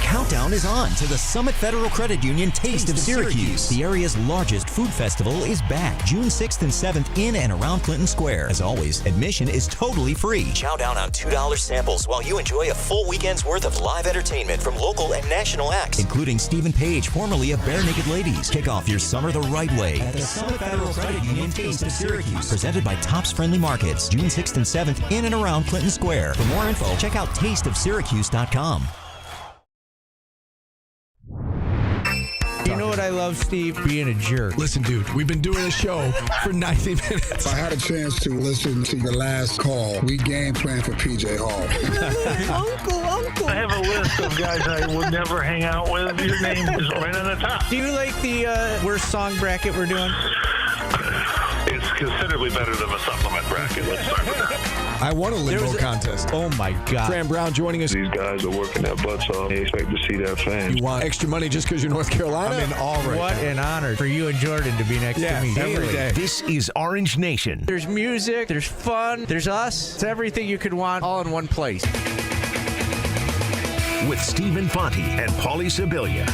countdown is on to the Summit Federal Credit Union Taste of Syracuse. The area's largest food festival is back June 6th and 7th in and around Clinton Square. As always, admission is totally free. Chow down on $2 samples while you enjoy a full weekend's worth of live entertainment from local and national acts, including Stephen Page, formerly of Bare Naked Ladies. Kick off your summer the right way at the Summit Federal Credit Union Taste of Syracuse, presented by Tops Friendly Markets, June 6th and 7th in and around Clinton Square. For more info, check out tasteofsyracuse.com. You know what I love, Steve? Being a jerk. Listen, dude, we've been doing a show for 90 minutes. If I had a chance to listen to your last call, we game plan for PJ Hall. Uncle. I have a list of guys I would never hang out with. Your name is right on the top. Do you like the worst song bracket we're doing? It's considerably better than a supplement bracket. Let's start with that. I won a limbo contest. Oh, my God. Fran Brown joining us. These guys are working their butts off. They expect to see their fans. You want extra money just because you're North Carolina? I'm in awe right What an honor for you and Jordan to be next to me every day. This is Orange Nation. There's music, there's fun, there's us. It's everything you could want all in one place. With Stephen Fonte and Paulie Sibilia.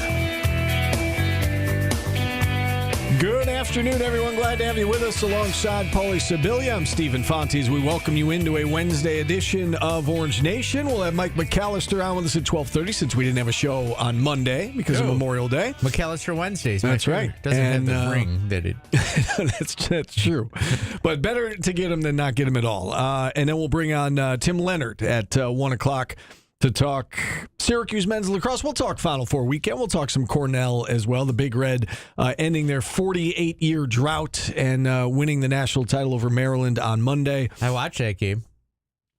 Good afternoon, everyone. Glad to have you with us alongside Paulie Sibilia. I'm Stephen Fonte as we welcome you into a Wednesday edition of Orange Nation. We'll have Mike McAllister on with us at 12:30 since we didn't have a show on Monday because of Memorial Day. McAllister Wednesdays. That's right. Doesn't have the ring that it... That's true. But better to get him than not get him at all. And then we'll bring on Tim Leonard at 1 o'clock to talk Syracuse men's lacrosse. We'll talk Final Four weekend. We'll talk some Cornell as well. The Big Red ending their 48-year drought and winning the national title over Maryland on Monday. I watched that game.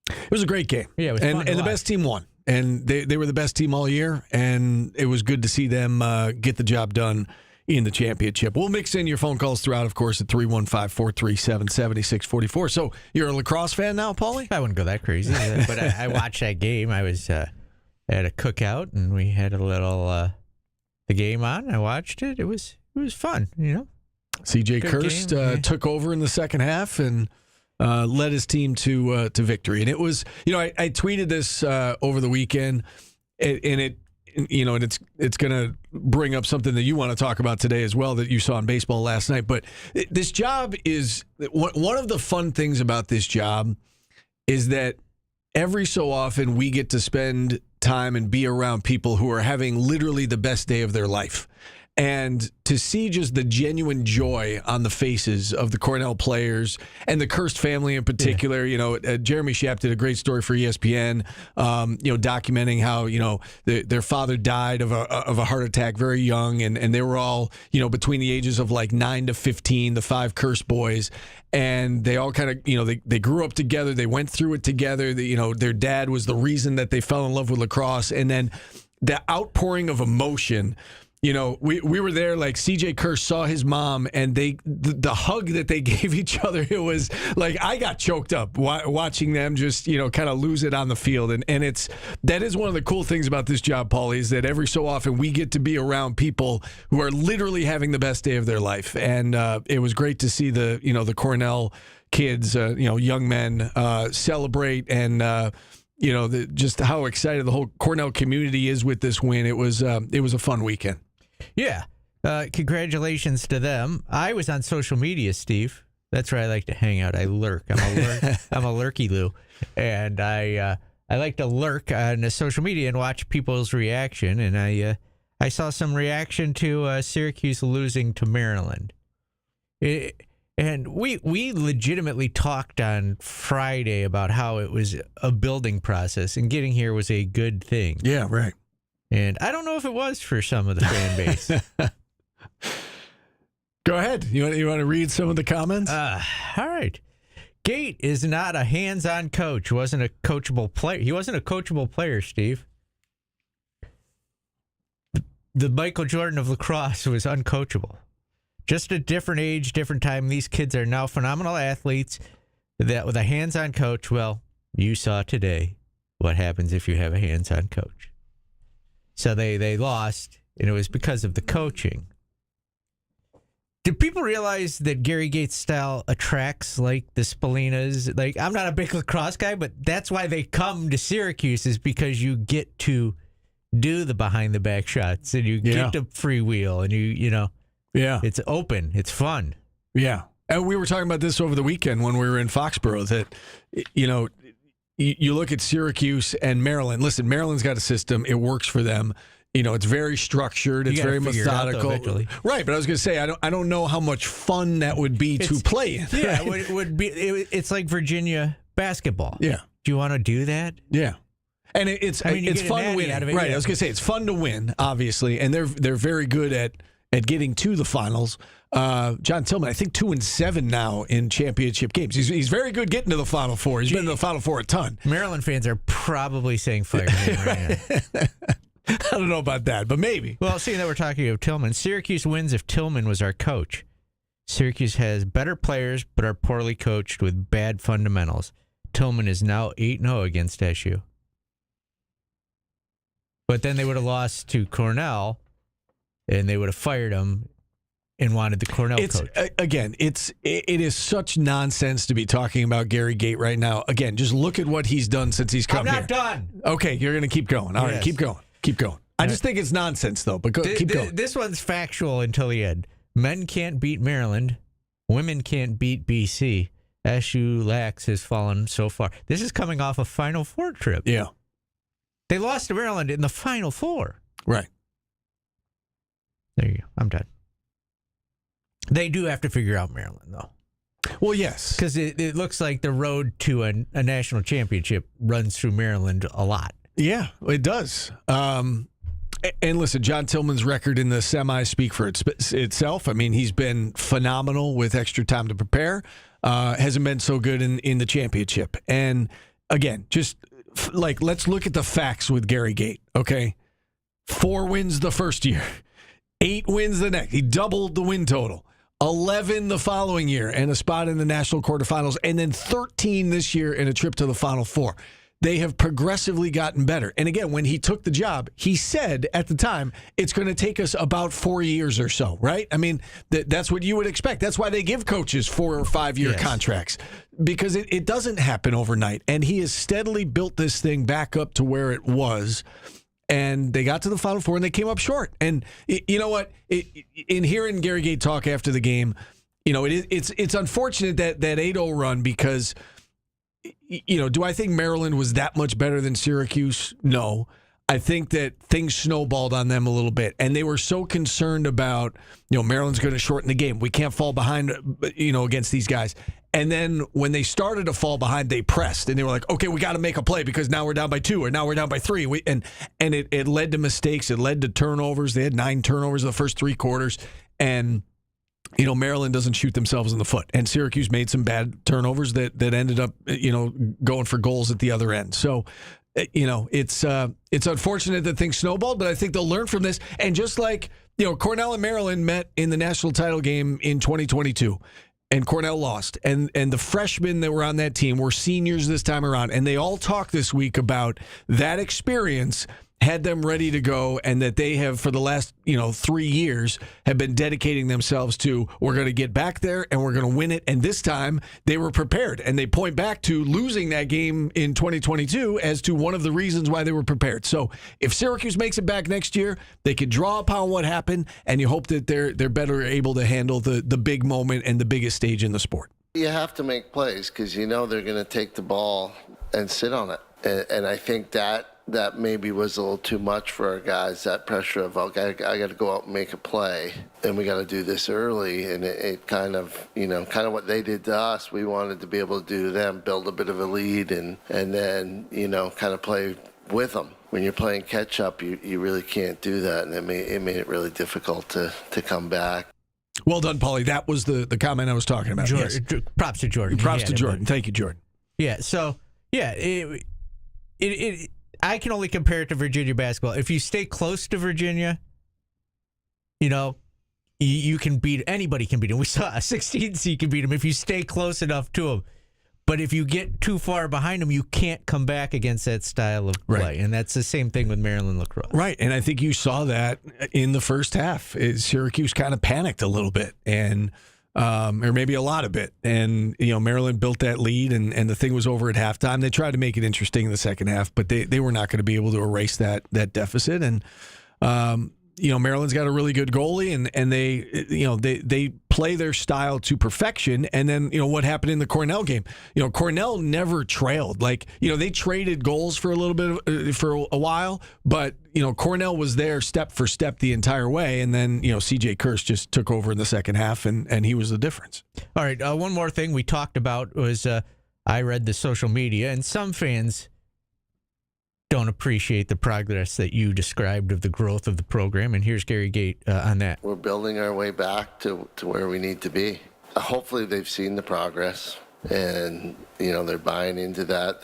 It was a great game. Yeah, it was fun and the best team won. And they were the best team all year, and it was good to see them get the job done in the championship. We'll mix in your phone calls throughout, of course, at 315-437-7644. So you're a lacrosse fan now, Paulie? I wouldn't go that crazy, but I watched that game. I was at a cookout, and we had a little the game on. I watched it. It was fun, you know. C.J. Kirst took over in the second half and led his team to victory. And it was, I tweeted this over the weekend, and it's going to bring up something that you want to talk about today as well that you saw in baseball last night. But this job is one of the fun things about this job is that every so often we get to spend time and be around people who are having literally the best day of their life. And to see just the genuine joy on the faces of the Cornell players and the Kirst family in particular, Jeremy Schaap did a great story for ESPN, documenting how, their father died of a heart attack very young. And they were all, between the ages of like 9 to 15, the 5 Kirst boys. And they all kind of, they grew up together. They went through it together. Their dad was the reason that they fell in love with lacrosse. And then the outpouring of emotion. We were there, like C.J. Kirst saw his mom, and the hug that they gave each other, it was like I got choked up watching them just, kind of lose it on the field. And that is one of the cool things about this job, Paulie, is that every so often we get to be around people who are literally having the best day of their life. And it was great to see the Cornell kids, young men celebrate and, just how excited the whole Cornell community is with this win. It was a fun weekend. Yeah. Congratulations to them. I was on social media, Steve. That's where I like to hang out. I lurk. I'm a lurky-loo. And I like to lurk on social media and watch people's reaction. And I saw some reaction to Syracuse losing to Maryland. And we legitimately talked on Friday about how it was a building process and getting here was a good thing. Yeah, right. And I don't know if it was for some of the fan base. Go ahead. You want to read some of the comments? All right. Gate is not a hands-on coach. He wasn't a coachable player. He wasn't a coachable player, Steve. The Michael Jordan of lacrosse was uncoachable. Just a different age, different time. These kids are now phenomenal athletes. That with a hands-on coach, well, you saw today what happens if you have a hands-on coach. So they lost, and it was because of the coaching. Do people realize that Gary Gates' style attracts, like, the Spalinas? Like, I'm not a big lacrosse guy, but that's why they come to Syracuse is because you get to do the behind the back shots, and you get to freewheel, and it's open, it's fun. Yeah. And we were talking about this over the weekend when we were in Foxborough, that, you look at Syracuse and Maryland. Listen, Maryland's got a system. It works for them. It's very structured. It's very methodical. Right, but I was going to say, I don't know how much fun that would be to play in. Yeah, right? it would be. It's like Virginia basketball. Yeah. Do you want to do that? Yeah. And it's fun to win. Out of it, right, I was going to say, it's fun to win, obviously, and they're very good at getting to the finals. John Tillman, I think 2-7 now in championship games. He's very good getting to the Final Four. He's been to the Final Four a ton. Maryland fans are probably saying fire him right now. I don't know about that, but maybe. Well, seeing that we're talking of Tillman, Syracuse wins if Tillman was our coach. Syracuse has better players, but are poorly coached with bad fundamentals. Tillman is now 8-0 against SU. But then they would have lost to Cornell, and they would have fired him and wanted the Cornell coach. Again, it is such nonsense to be talking about Gary Gait right now. Again, just look at what he's done since he's come here. I'm not done. Okay, you're going to keep going. All right, keep going. Keep going. I just think it's nonsense, though, but keep going. This one's factual until the end. Men can't beat Maryland. Women can't beat BC. SU Lax has fallen so far. This is coming off a Final Four trip. Yeah. They lost to Maryland in the Final Four. Right. There you go. I'm done. They do have to figure out Maryland, though. Well, yes. Because it looks like the road to a national championship runs through Maryland a lot. Yeah, it does. And listen, John Tillman's record in the semis speak for itself. I mean, he's been phenomenal with extra time to prepare. Hasn't been so good in the championship. And again, just let's look at the facts with Gary Gait, okay? 4 wins the first year, 8 wins the next. He doubled the win total. 11 the following year and a spot in the national quarterfinals, and then 13 this year in a trip to the Final Four. They have progressively gotten better. And again, when he took the job, he said at the time, it's going to take us about 4 years or so, right? I mean, that's what you would expect. That's why they give coaches 4 or 5 year contracts, because it doesn't happen overnight. And he has steadily built this thing back up to where it was. And they got to the Final Four and they came up short. And you know what? In hearing Gary Gait talk after the game, it's unfortunate that 8-0 run, because do I think Maryland was that much better than Syracuse? No. I think that things snowballed on them a little bit, and they were so concerned about, Maryland's going to shorten the game. We can't fall behind, against these guys. And then when they started to fall behind, they pressed, and they were like, okay, we got to make a play because now we're down by 2 or now we're down by 3. And it led to mistakes. It led to turnovers. They had 9 turnovers in the first 3 quarters. And Maryland doesn't shoot themselves in the foot, and Syracuse made some bad turnovers that ended up, going for goals at the other end. So, it's unfortunate that things snowballed, but I think they'll learn from this. And just like, Cornell and Maryland met in the national title game in 2022, and Cornell lost, and the freshmen that were on that team were seniors this time around, and they all talked this week about that experience had them ready to go, and that they have, for the last 3 years, have been dedicating themselves to, we're going to get back there and we're going to win it. And this time they were prepared, and they point back to losing that game in 2022 as to one of the reasons why they were prepared. So if Syracuse makes it back next year, they could draw upon what happened, and you hope that they're better able to handle the big moment and the biggest stage in the sport. You have to make plays because they're going to take the ball and sit on it. And I think that maybe was a little too much for our guys, that pressure of, okay, I got to go out and make a play, and we got to do this early. And it kind of what they did to us, we wanted to be able to do to them, build a bit of a lead, and then, kind of play with them. When you're playing catch up, you really can't do that, and it made it really difficult to come back. Well done, Paulie. That was the comment I was talking about. Yes. Props to Jordan. Props to Jordan. Thank you, Jordan. Yeah, so, I can only compare it to Virginia basketball. If you stay close to Virginia, you can beat, anybody can beat them. We saw a 16 seed can beat them if you stay close enough to them. But if you get too far behind them, you can't come back against that style of play. Right. And that's the same thing with Maryland lacrosse. Right. And I think you saw that in the first half. Syracuse kind of panicked a little bit. And or maybe a lot of it. And, Maryland built that lead, and the thing was over at halftime. They tried to make it interesting in the second half, but they were not going to be able to erase that deficit. And, Maryland's got a really good goalie, and they play their style to perfection. And then, what happened in the Cornell game? Cornell never trailed. They traded goals for a little bit for a while, but Cornell was there step for step the entire way. And then CJ Kirst just took over in the second half, and he was the difference. All right, one more thing we talked about was I read the social media, and some fans don't appreciate the progress that you described of the growth of the program. And here's Gary Gate on that. We're building our way back to where we need to be. Hopefully they've seen the progress, and they're buying into that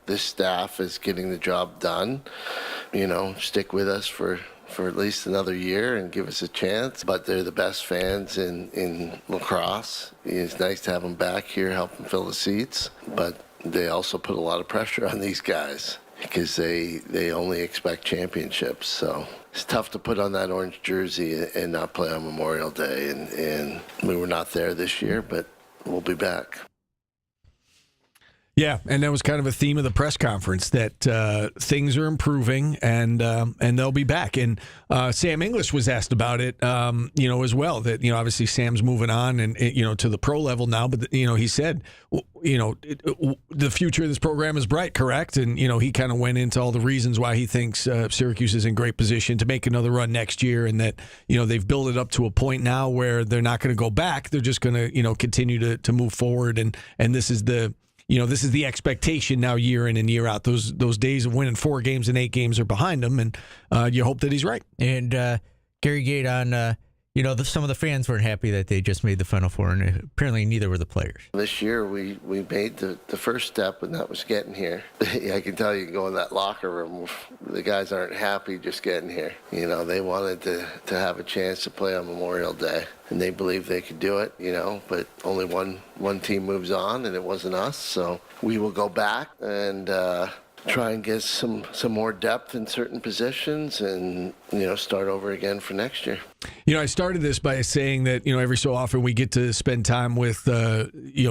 this staff is getting the job done. Stick with us for at least another year and give us a chance. But they're the best fans in lacrosse. It's nice to have them back here, help them fill the seats. But they also put a lot of pressure on these guys, because they only expect championships. So it's tough to put on that orange jersey and not play on Memorial Day. And we were not there this year, but we'll be back. Yeah, and that was kind of a theme of the press conference, that things are improving and they'll be back. And Sam English was asked about it, as well. That obviously Sam's moving on and to the pro level now, but he said, the future of this program is bright, correct? And he kind of went into all the reasons why he thinks Syracuse is in great position to make another run next year, and that they've built it up to a point now where they're not going to go back. They're just going to continue to move forward, and this is the. This is the expectation now, year in and year out. Those days of winning 4 games and 8 games are behind them, and you hope that he's right. And Gary Gate on, some of the fans weren't happy that they just made the Final Four, and apparently neither were the players. This year we made the first step, and that was getting here. I can tell you, go in that locker room, the guys aren't happy just getting here. They wanted to have a chance to play on Memorial Day, and they believed they could do it, but only one team moves on, and it wasn't us. So we will go back and try and get some more depth in certain positions, and start over again for next year. I started this by saying that every so often we get to spend time with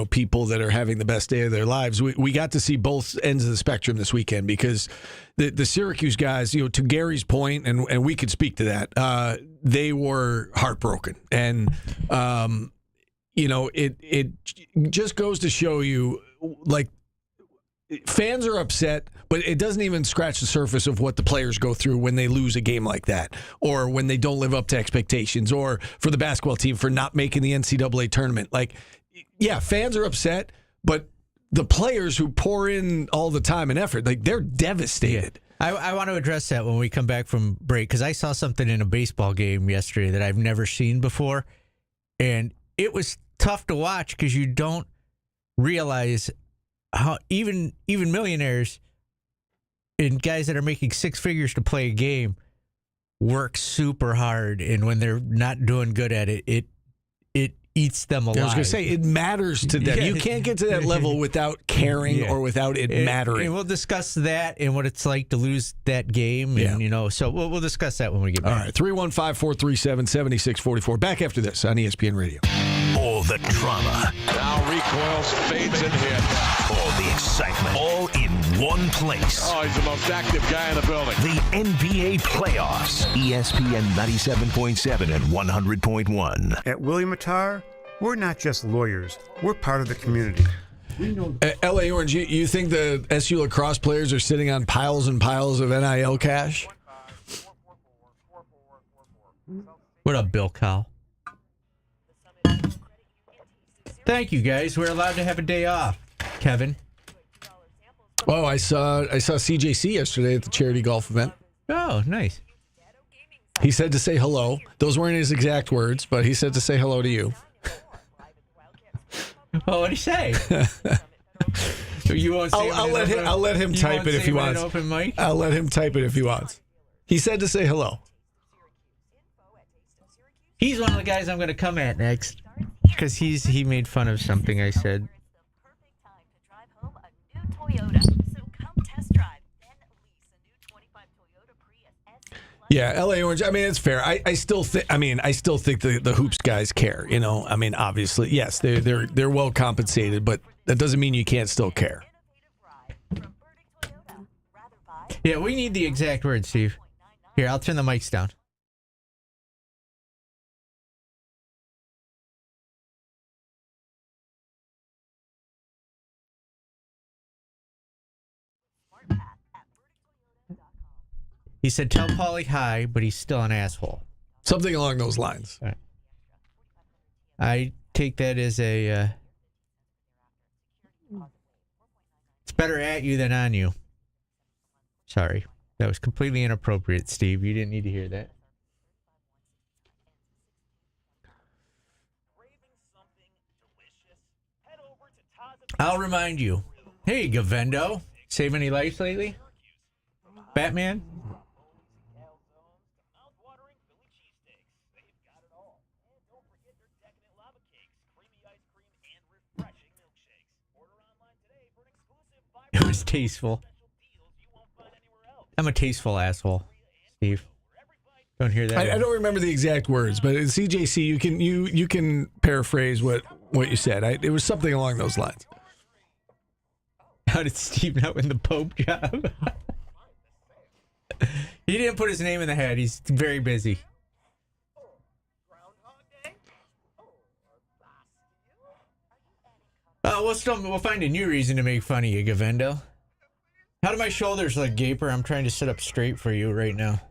people that are having the best day of their lives. We got to see both ends of the spectrum this weekend, because the Syracuse guys, to Gary's point, and we could speak to that, they were heartbroken, and it just goes to show you, fans are upset, but it doesn't even scratch the surface of what the players go through when they lose a game like that, or when they don't live up to expectations, or for the basketball team for not making the NCAA tournament. Fans are upset, but the players who pour in all the time and effort, they're devastated. I want to address that when we come back from break, because I saw something in a baseball game yesterday that I've never seen before, and it was tough to watch because you don't realize how even millionaires and guys that are making 6 figures to play a game work super hard, and when they're not doing good at it, it eats them alive. I was going to say, it matters to them. You can't get to that level without caring or without it mattering. And we'll discuss that and what it's like to lose that game. And, so we'll discuss that when we get back. All right, 315-437-7644. Back after this on ESPN Radio. All the drama. Now recoils, fades, and hits. All the excitement. All in one place. Oh, he's the most active guy in the building. The NBA playoffs. ESPN 97.7 and 100.1. At William Attar, we're not just lawyers. We're part of the community. L.A. Orange, you think the SU lacrosse players are sitting on piles and piles of NIL cash? What up, Bill Cowell? Thank you, guys. We're allowed to have a day off. Kevin? Oh, I saw CJC yesterday at the charity golf event. Oh, nice. He said to say hello. Those weren't his exact words, but he said to say hello to you. Well, what'd he say? You won't say I'll let him type it if he wants. Open mic? I'll let him type it if he wants. He said to say hello. He's one of the guys I'm going to come at next, because he made fun of something I said. Yeah, LA Orange. I mean, it's fair. I still think. I still think the hoops guys care. You know, I mean, obviously, yes, they're well compensated, but that doesn't mean you can't still care. Yeah, we need the exact words, Steve. Here, I'll turn the mics down. He said, tell Paulie hi, but he's still an asshole. Something along those lines. All right. I take that as a... it's better at you than on you. Sorry. That was completely inappropriate, Steve. You didn't need to hear that. I'll remind you. Hey, Gavendo. Save any lives lately? Batman? It was tasteful. I'm a tasteful asshole, Steve. Don't hear that. I don't remember the exact words, but in CJC, you can paraphrase what you said. It was something along those lines. How did Steve not win the Pope job? He didn't put his name in the hat. He's very busy. We'll find a new reason to make fun of you, Gavendo. How do my shoulders look, Gaper? I'm trying to sit up straight for you right now.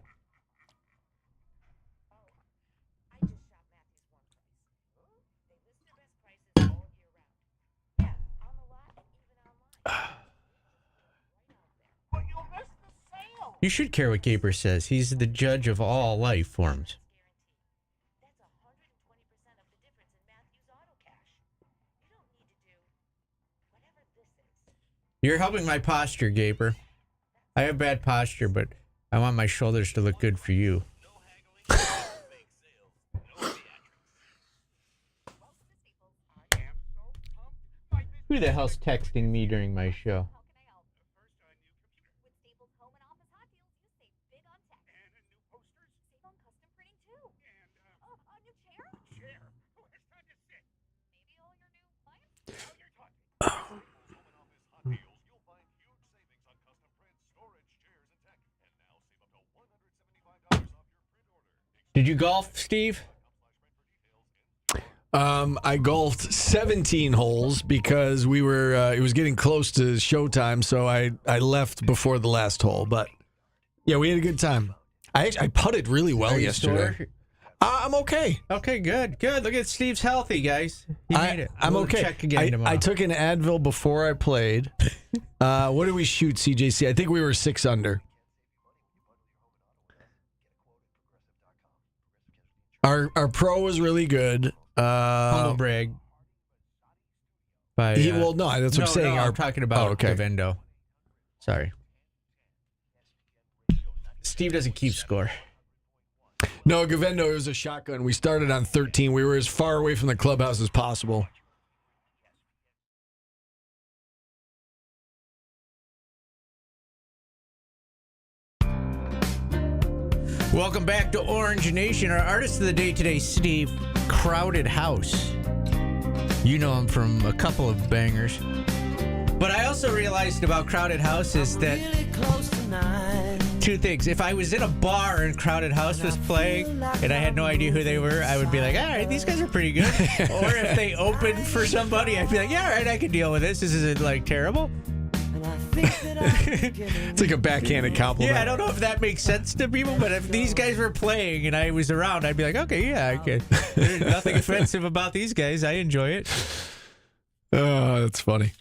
You should care what Gaper says. He's the judge of all life forms. You're helping my posture, Gaper. I have bad posture, but I want my shoulders to look good for you. Who the hell's texting me during my show? Did you golf, Steve? I golfed 17 holes because we were it was getting close to showtime, so I left before the last hole. But yeah, we had a good time. I putted really well yesterday. I'm okay. Okay, good. Look at Steve's healthy, guys. He made it. I'm we'll okay. Check again tomorrow. I took an Advil before I played. What did we shoot, CJC? I think we were 6 under. Our pro was really good. Humble brag. By, well, no, that's what I'm saying. I'm talking about Gavendo. Sorry. Steve doesn't keep score. No, Gavendo, it was a shotgun. We started on 13. We were as far away from the clubhouse as possible. Welcome back to Orange Nation. Our artist of the day today, Steve, Crowded House. You know him from a couple of bangers. But I also realized about Crowded House is that two things. If I was in a bar and Crowded House was playing and I had no idea who they were, I would be like, all right, these guys are pretty good. Or if they opened for somebody, I'd be like, yeah, all right, I can deal with this. This isn't like terrible. It's like a backhanded compliment. Yeah, I don't know if that makes sense to people, but if these guys were playing and I was around, I'd be like, okay, yeah, I can. There's nothing offensive about these guys. I enjoy it. Oh, that's funny.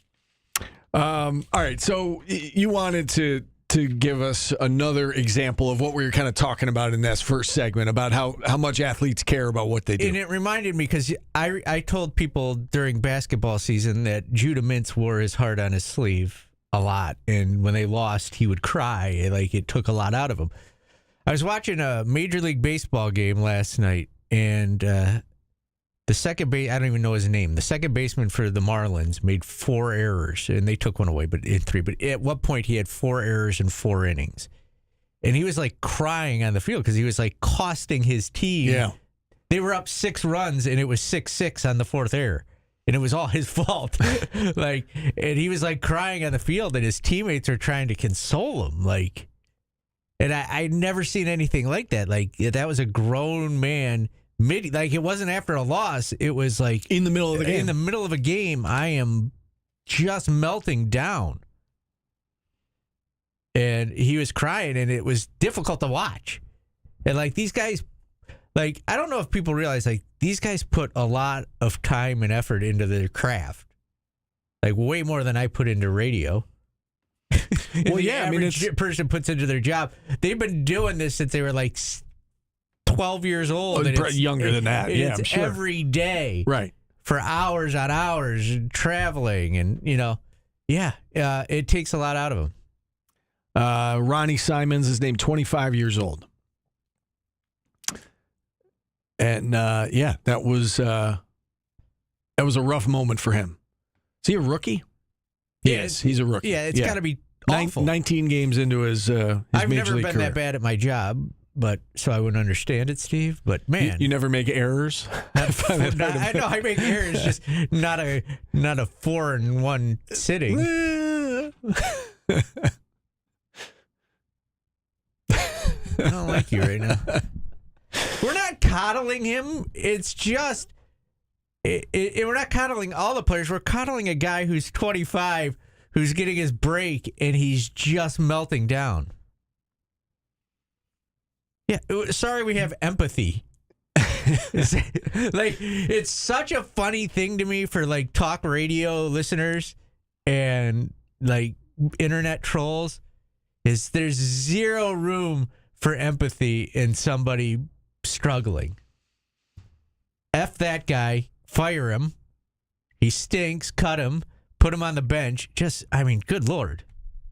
All right, so you wanted to give us another example of what we were kind of talking about in that first segment about how much athletes care about what they do. And it reminded me because I told people during basketball season that Judah Mintz wore his heart on his sleeve a lot, and when they lost, he would cry. Like, it took a lot out of him. I was watching a Major League Baseball game last night, and the second base, I don't even know his name. The second baseman for the Marlins made 4 errors, and they took one away, but in 3. But at what point he had 4 errors in 4 innings, and he was like crying on the field because he was like costing his team. Yeah. They were up 6 runs, and it was 6-6 on the 4th error. And it was all his fault. And he was like crying on the field, and his teammates are trying to console him. And I'd never seen anything like that. That was a grown man. It wasn't after a loss. It was like in the middle of the game. In the middle of a game, I am just melting down. And he was crying, and it was difficult to watch. And these guys, I don't know if people realize, these guys put a lot of time and effort into their craft. Way more than I put into radio. Well, yeah, average person puts into their job. They've been doing this since they were 12 years old. And younger than that. Yeah, it's I'm sure. every day. Right. For hours on hours and traveling. And, it takes a lot out of them. Ronnie Simons is named 25 years old. And, that was a rough moment for him. Is he a rookie? Yes, he's a rookie. Yeah, it's got to be awful. 19 games into his I've major never league been career. that bad at my job, so I wouldn't understand it, Steve. But man, you never make errors. I know I make errors, just not a 4-in-1 sitting. I don't like you right now. We're not coddling him. It's just we're not coddling all the players. We're coddling a guy who's 25, who's getting his break, and he's just melting down. Yeah, sorry we have empathy. It's such a funny thing to me for talk radio listeners and internet trolls is there's zero room for empathy in somebody struggling. F that guy, fire him. He stinks, cut him, put him on the bench. Good Lord.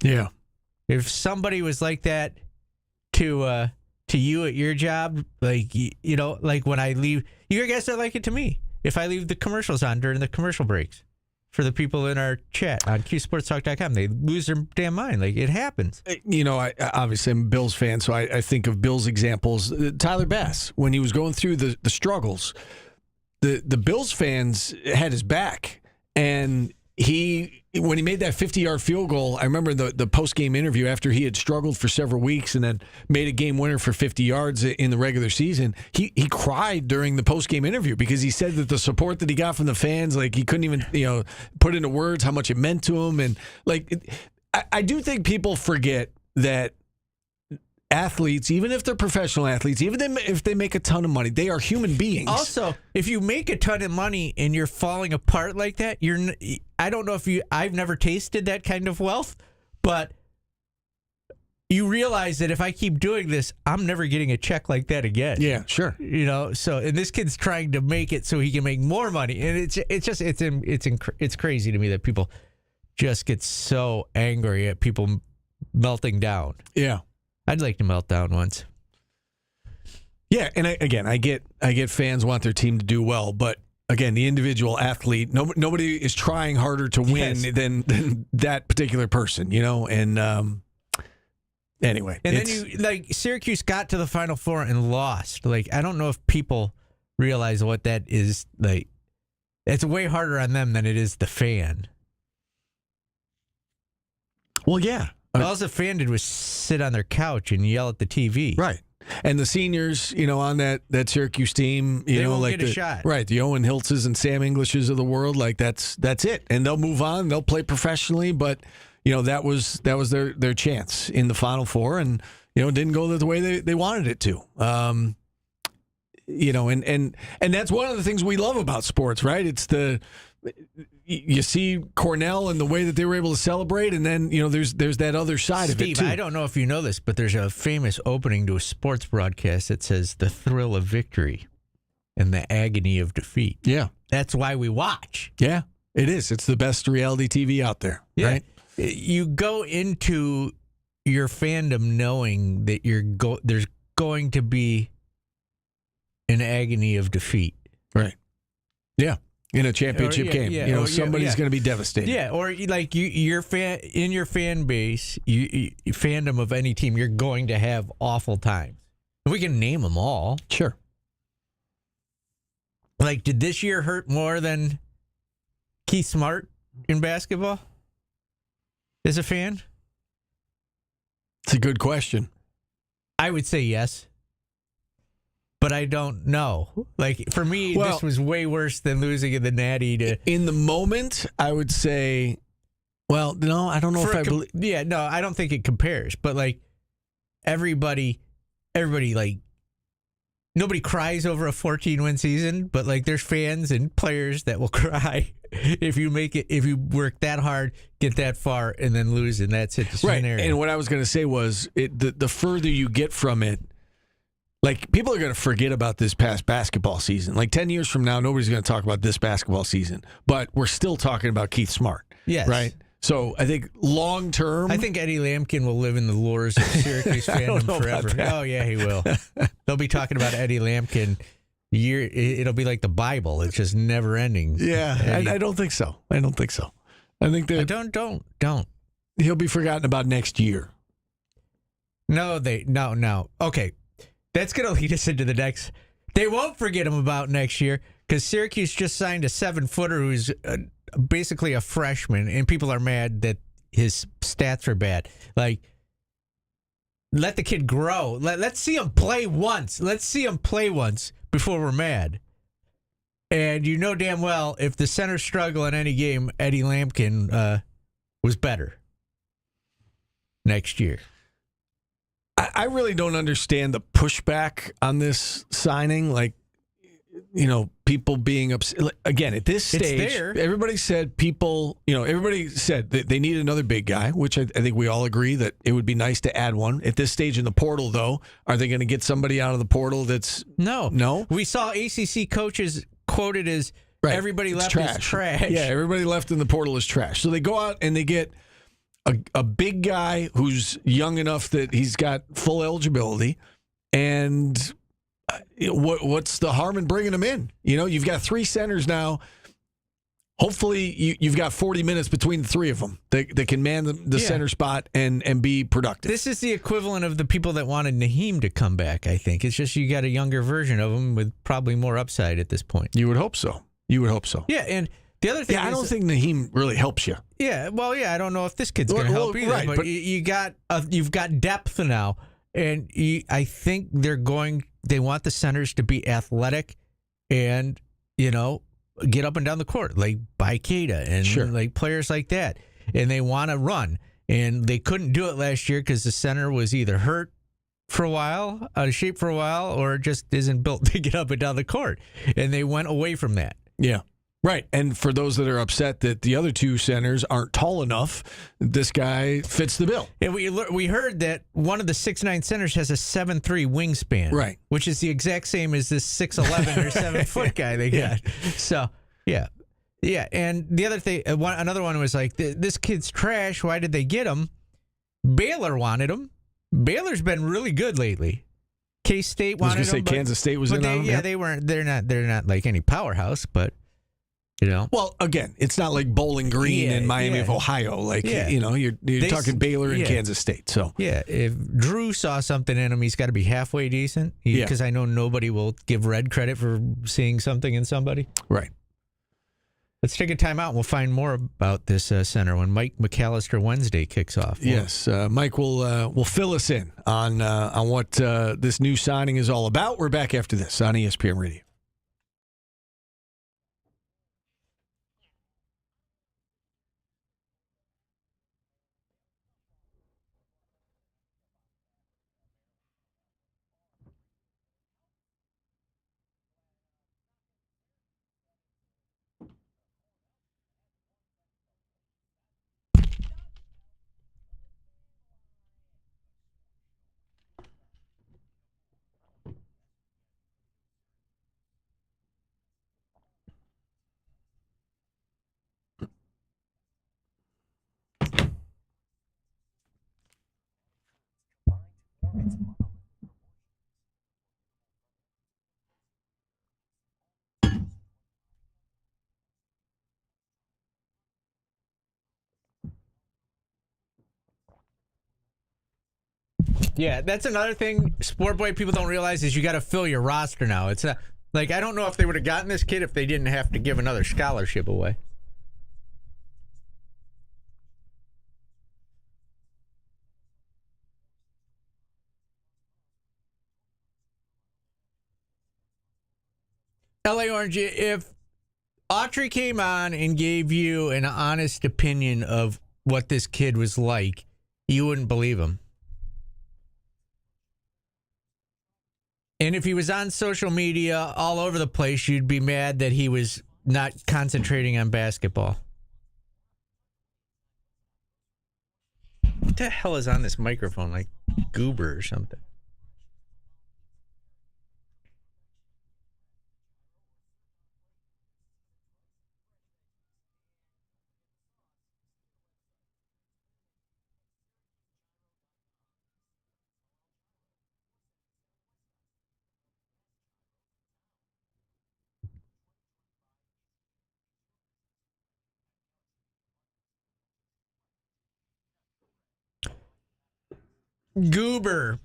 Yeah. If somebody was like that to you at your job, when I leave, you guys are like it to me. If I leave the commercials on during the commercial breaks for the people in our chat on QSportsTalk.com, they lose their damn mind. It happens. I obviously I'm a Bills fan, so I think of Bills examples. Tyler Bass, when he was going through the struggles, the Bills fans had his back, and when he made that 50-yard field goal, I remember the post-game interview after he had struggled for several weeks and then made a game winner for 50 yards in the regular season. He cried during the post-game interview because he said that the support that he got from the fans, he couldn't even put into words how much it meant to him. And I do think people forget that athletes, even if they're professional athletes, even if they make a ton of money, they are human beings. Also, if you make a ton of money and you're falling apart like that, I don't know I've never tasted that kind of wealth, but you realize that if I keep doing this, I'm never getting a check like that again. Yeah, sure. And this kid's trying to make it so he can make more money. And it's crazy to me that people just get so angry at people melting down. Yeah. I'd like to melt down once. Yeah, and I get fans want their team to do well, but again, the individual athlete, nobody is trying harder to win than that particular person, and anyway. And then Syracuse got to the Final Four and lost. I don't know if people realize what that is. It's way harder on them than it is the fan. Well, yeah. All the fan did was sit on their couch and yell at the TV. Right. And the seniors, on that Syracuse team, they won't get a shot. Right. The Owen Hiltzes and Sam Englishes of the world, that's it. And they'll move on. They'll play professionally, but that was their chance in the Final Four, and it didn't go the way they wanted it to. And that's one of the things we love about sports, right? It's you see Cornell and the way that they were able to celebrate, and then there's that other side of it too. Steve, I don't know if you know this, but there's a famous opening to a sports broadcast that says "the thrill of victory and the agony of defeat." Yeah, that's why we watch. Yeah, it is. It's the best reality TV out there. Yeah. Right? You go into your fandom knowing that there's going to be an agony of defeat. Right. Yeah. in a championship game. Somebody's going to be devastated. Yeah, or like your fan base, fandom of any team, you're going to have awful times. We can name them all. Sure. Like, did this year hurt more than Keith Smart in basketball as a fan? It's a good question. I would say yes. But I don't know. Like, for me, this was way worse than losing in the Natty to... In the moment, I would say, well, no, I don't know if I believe... Yeah, no, I don't think it compares. But, like, everybody, like, nobody cries over a 14-win season, but, like, there's fans and players that will cry if you work that hard, get that far, and then lose in that situation. Right, and what I was going to say was, the further you get from it, like, people are going to forget about this past basketball season. Like, 10 years from now, nobody's going to talk about this basketball season. But we're still talking about Keith Smart. Yes. Right? So, I think long term... I think Eddie Lampkin will live in the lures of Syracuse fandom forever. Oh, yeah, he will. They'll be talking about Eddie Lampkin. It'll be like the Bible. It's just never ending. Yeah, I don't think so. I think that... Don't. He'll be forgotten about next year. No. Okay. That's going to lead us into the next. They won't forget him about next year because Syracuse just signed a 7-footer who's basically a freshman, and people are mad that his stats are bad. Like, let the kid grow. Let's see him play once. Before we're mad. And you know damn well if the center struggle in any game, Eddie Lampkin was better next year. I really don't understand the pushback on this signing. Like, people being upset. Again, at this stage, everybody said that they need another big guy, which I think we all agree that it would be nice to add one. At this stage in the portal, though, are they going to get somebody out of the portal that's... No? We saw ACC coaches quoted as everybody left is trash. Yeah, everybody left in the portal is trash. So they go out and they get... A big guy who's young enough that he's got full eligibility, and what's the harm in bringing him in? You've got 3 centers now. Hopefully, you've got 40 minutes between the 3 of them that can man the center spot and be productive. This is the equivalent of the people that wanted Naheem to come back, I think. It's just you got a younger version of him with probably more upside at this point. You would hope so. Yeah, and... The other thing I don't think Naheem really helps you. Yeah, I don't know if this kid's going to help either. Right, but you've got depth now, and I think they want the centers to be athletic and get up and down the court like Baikeda and like players like that, and they want to run, and they couldn't do it last year because the center was either hurt for a while, out of shape for a while, or just isn't built to get up and down the court, and they went away from that. Yeah. Right, and for those that are upset that the other 2 centers aren't tall enough, this guy fits the bill. And we heard that one of the 6'9" centers has a 7'3" wingspan, right? Which is the exact same as this 6'11" or 7-foot guy they got. So yeah. And the other thing, another one was like, this kid's trash. Why did they get him? Baylor wanted him. Baylor's been really good lately. K-State wanted him. I was going to say Kansas State was in on him. Yeah, they weren't. They're not like any powerhouse, but. Well, again, it's not like Bowling Green in Miami of Ohio. Like, you're talking Baylor and Kansas State. So if Drew saw something in him, he's got to be halfway decent. Because I know nobody will give Red credit for seeing something in somebody. Right. Let's take a time out. We'll find more about this center when Mike McAllister Wednesday kicks off. Yes, Mike will fill us in on what this new signing is all about. We're back after this on ESPN Radio. Yeah, that's another thing Sport Boy people don't realize is you got to fill your roster now. It's not, like, I don't know if they would have gotten this kid if they didn't have to give another scholarship away. LA Orange, if Autry came on and gave you an honest opinion of what this kid was like, you wouldn't believe him. And if he was on social media all over the place, you'd be mad that he was not concentrating on basketball. What the hell is on this microphone? Like goober or something. Goober.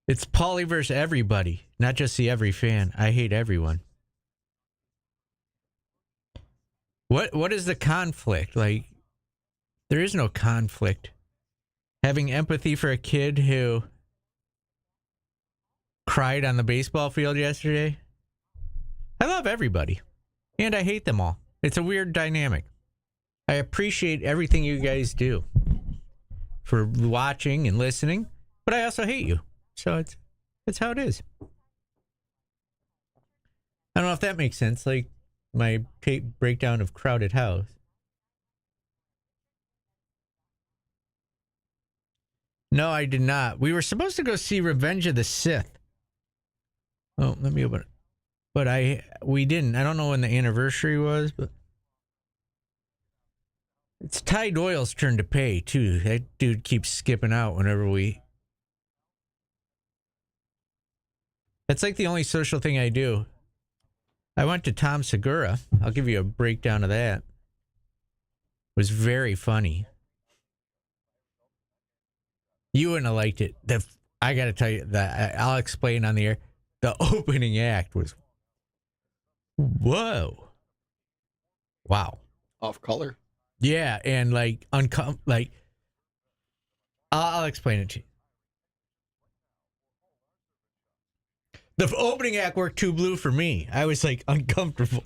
It's Paulie versus everybody, not just the every fan. I hate everyone. What is the conflict? Like, there is no conflict. Having empathy for a kid who cried on the baseball field yesterday. I love everybody. And I hate them all. It's a weird dynamic. I appreciate everything you guys do for watching and listening, but I also hate you. So it's how it is. I don't know if that makes sense. Like my tape breakdown of Crowded House. No, I did not. We were supposed to go see Revenge of the Sith. Oh, let me open it. But we didn't. I don't know when the anniversary was, but it's Ty Doyle's turn to pay, too. That dude keeps skipping out whenever we... That's like the only social thing I do. I went to Tom Segura. I'll give you a breakdown of that. It was very funny. You wouldn't have liked it. I got to tell you, that I'll explain on the air. The opening act was... Whoa. Wow. Off color? Yeah, and like I'll explain it to you. The opening act worked too blue for me. I was like uncomfortable.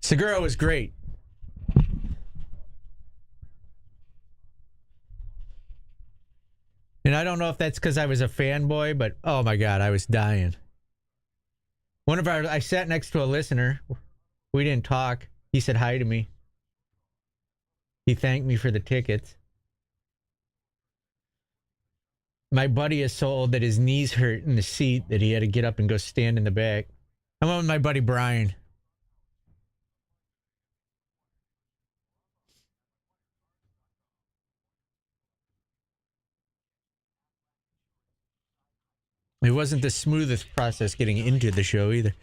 Segura was great. And I don't know if that's because I was a fanboy, but oh my God, I was dying. I sat next to a listener. We didn't talk. He said hi to me. He thanked me for the tickets. My buddy is so old that his knees hurt in the seat that he had to get up and go stand in the back. I'm with my buddy Brian. It wasn't the smoothest process getting into the show either.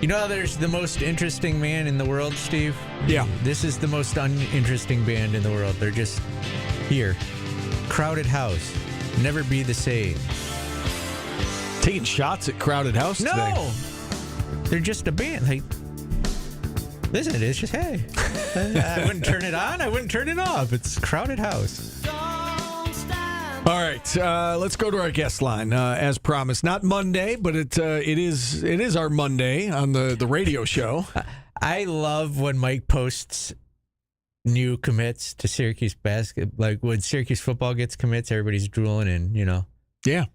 You know how there's the most interesting man in the world, Steve? Yeah. This is the most uninteresting band in the world. They're just here. Crowded House. Never Be the Same. Taking shots at Crowded House today. No! They're just a band. Like, listen, it's just, hey. I wouldn't turn it on. I wouldn't turn it off. It's Crowded House. All right, let's go to our guest line. As promised, not Monday, but it is our Monday on the radio show. I love when Mike posts new commits to Syracuse basketball. Like when Syracuse football gets commits, everybody's drooling and, Yeah.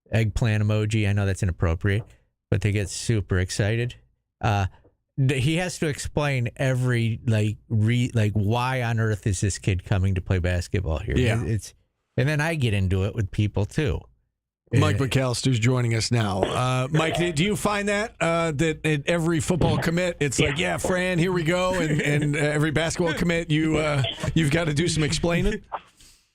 Eggplant emoji. I know that's inappropriate, but they get super excited. He has to explain every why on earth is this kid coming to play basketball here? Yeah. And then I get into it with people too. Mike McAllister's joining us now. Mike, do you find that that at every football commit, it's like, yeah, Fran, here we go, and every basketball commit, you've got to do some explaining?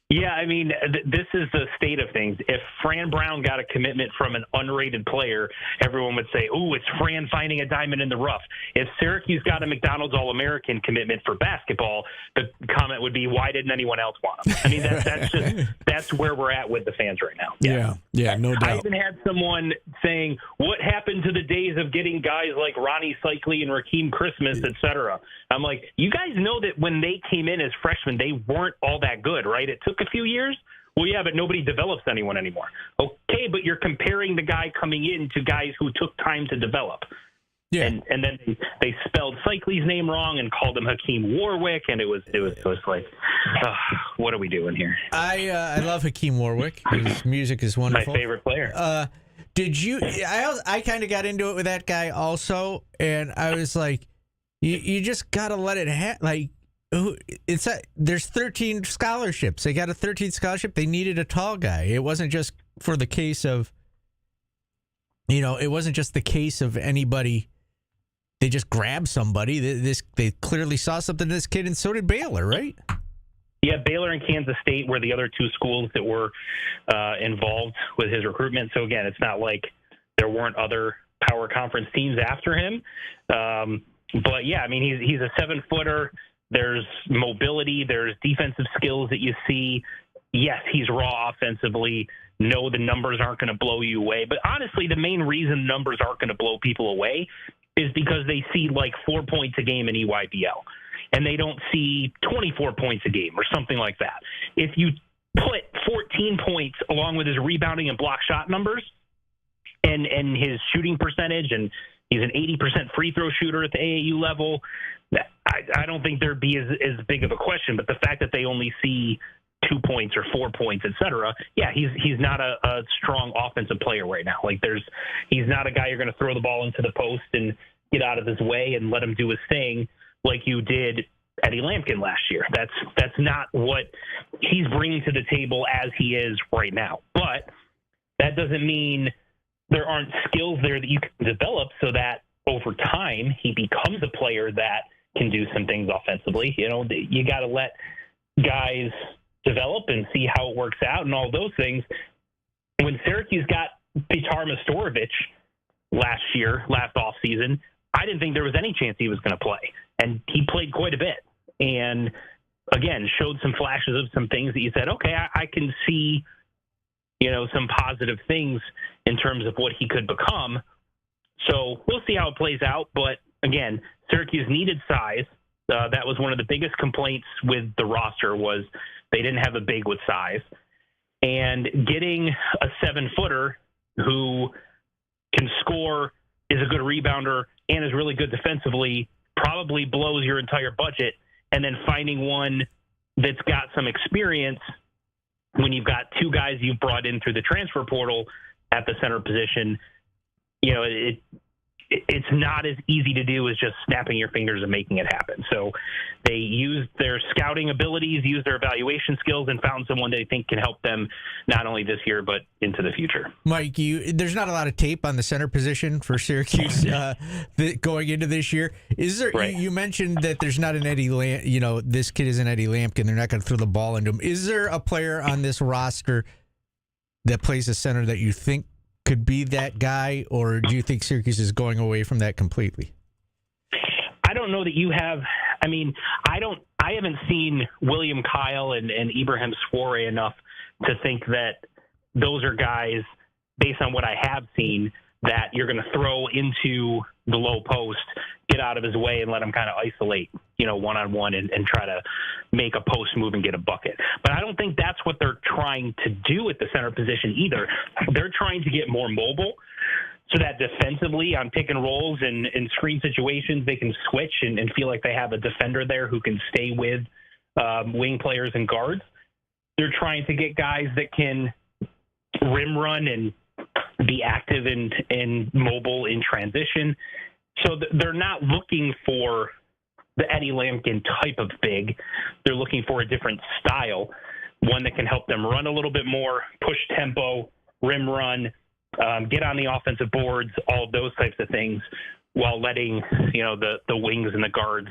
Yeah, I mean, this is the state of things. If Fran Brown got a commitment from an unrated player, everyone would say, "Ooh, it's Fran finding a diamond in the rough." If Syracuse got a McDonald's All-American commitment for basketball, the comment would be, "Why didn't anyone else want him?" I mean, that's where we're at with the fans right now. Yeah, no doubt. I even had someone saying, "What happened to the days of getting guys like Ronnie Cycli and Rakeem Christmas, et cetera?" I'm like, you guys know that when they came in as freshmen, they weren't all that good, right? It took a few years. Well, yeah, but nobody develops anyone anymore. Okay, but you're comparing the guy coming in to guys who took time to develop. Yeah. And then they spelled Cycli's name wrong and called him Hakeem Warwick, and it was like, what are we doing here? I love Hakeem Warwick. His music is wonderful. My favorite player. Did you? I kind of got into it with that guy also, and I was like, you just gotta let it happen. There's 13 scholarships. They got a 13th scholarship. They needed a tall guy. It wasn't just for the case of, it wasn't just the case of anybody. They just grabbed somebody. They clearly saw something in this kid, and so did Baylor, right? Yeah, Baylor and Kansas State were the other two schools that were involved with his recruitment. So again, it's not like there weren't other power conference teams after him. But yeah, I mean, he's a 7-footer. There's mobility. There's defensive skills that you see. Yes, he's raw offensively. No, the numbers aren't going to blow you away. But honestly, the main reason numbers aren't going to blow people away is because they see like 4 points a game in EYBL. And they don't see 24 points a game or something like that. If you put 14 points along with his rebounding and block shot numbers and his shooting percentage, and he's an 80% free throw shooter at the AAU level, I don't think there'd be as big of a question. But the fact that they only see 2 points or 4 points, et cetera, yeah, he's not a strong offensive player right now. Like he's not a guy you're going to throw the ball into the post and get out of his way and let him do his thing like you did Eddie Lampkin last year. That's not what he's bringing to the table as he is right now. But that doesn't mean there aren't skills there that you can develop so that over time he becomes a player that can do some things offensively. You got to let guys develop and see how it works out and all those things. When Syracuse got Petar Mastorovich last offseason, I didn't think there was any chance he was going to play. And he played quite a bit. And, again, showed some flashes of some things that you said, okay, I can see, some positive things in terms of what he could become. So we'll see how it plays out. But, again, Syracuse needed size. That was one of the biggest complaints with the roster was they didn't have a big with size. And getting a 7-footer who can score, is a good rebounder, and is really good defensively probably blows your entire budget. And then finding one that's got some experience when you've got two guys you've brought in through the transfer portal at the center position, it's not as easy to do as just snapping your fingers and making it happen. So they used their scouting abilities, used their evaluation skills, and found someone they think can help them not only this year but into the future. Mike, there's not a lot of tape on the center position for Syracuse going into this year. Is there? Right. You mentioned that there's not an Eddie this kid isn't Eddie Lampkin. They're not going to throw the ball into him. Is there a player on this roster that plays the center that you think could be that guy, or do you think Syracuse is going away from that completely? I don't know that you have. I mean, I haven't seen William Kyle and Ibrahim Soare enough to think that those are guys, based on what I have seen, that you're going to throw into the low post, get out of his way, and let him kind of isolate, one-on-one and try to make a post move and get a bucket. But I don't think that's what they're trying to do at the center position either. They're trying to get more mobile so that defensively on pick and rolls and screen situations, they can switch and feel like they have a defender there who can stay with wing players and guards. They're trying to get guys that can rim run and be active and mobile in transition. So they're not looking for the Eddie Lampkin type of big. They're looking for a different style, one that can help them run a little bit more, push tempo, rim run, get on the offensive boards, all of those types of things, while letting, the wings and the guards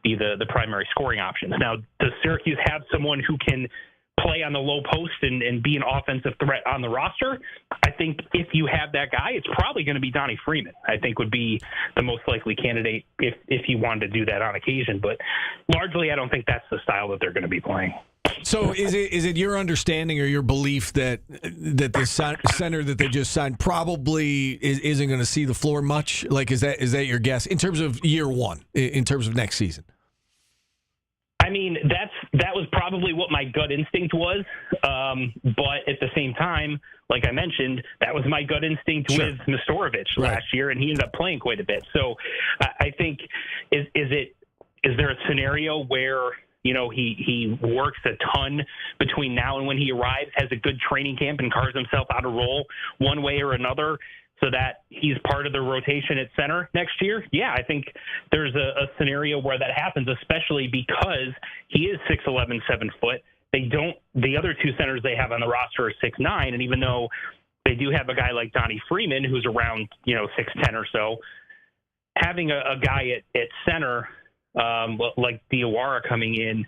be the primary scoring options. Now, does Syracuse have someone who can play on the low post and be an offensive threat on the roster? I think if you have that guy, it's probably going to be Donnie Freeman. I think would be the most likely candidate if you wanted to do that on occasion. But largely, I don't think that's the style that they're going to be playing. So is it your understanding or your belief that the center that they just signed probably isn't going to see the floor much? Like, is that your guess in terms of year one, in terms of next season? I mean, that was probably what my gut instinct was. But at the same time, like I mentioned, that was my gut instinct with Nestorovic last year, and he ended up playing quite a bit. So I think, is there a scenario where, he works a ton between now and when he arrives, has a good training camp, and carves himself out a role one way or another so that he's part of the rotation at center next year? Yeah, I think there's a scenario where that happens, especially because he is 6'11", 7 foot. The other two centers they have on the roster are 6'9", and even though they do have a guy like Donnie Freeman who's around 6'10" or so, having a guy at center like Diawara coming in,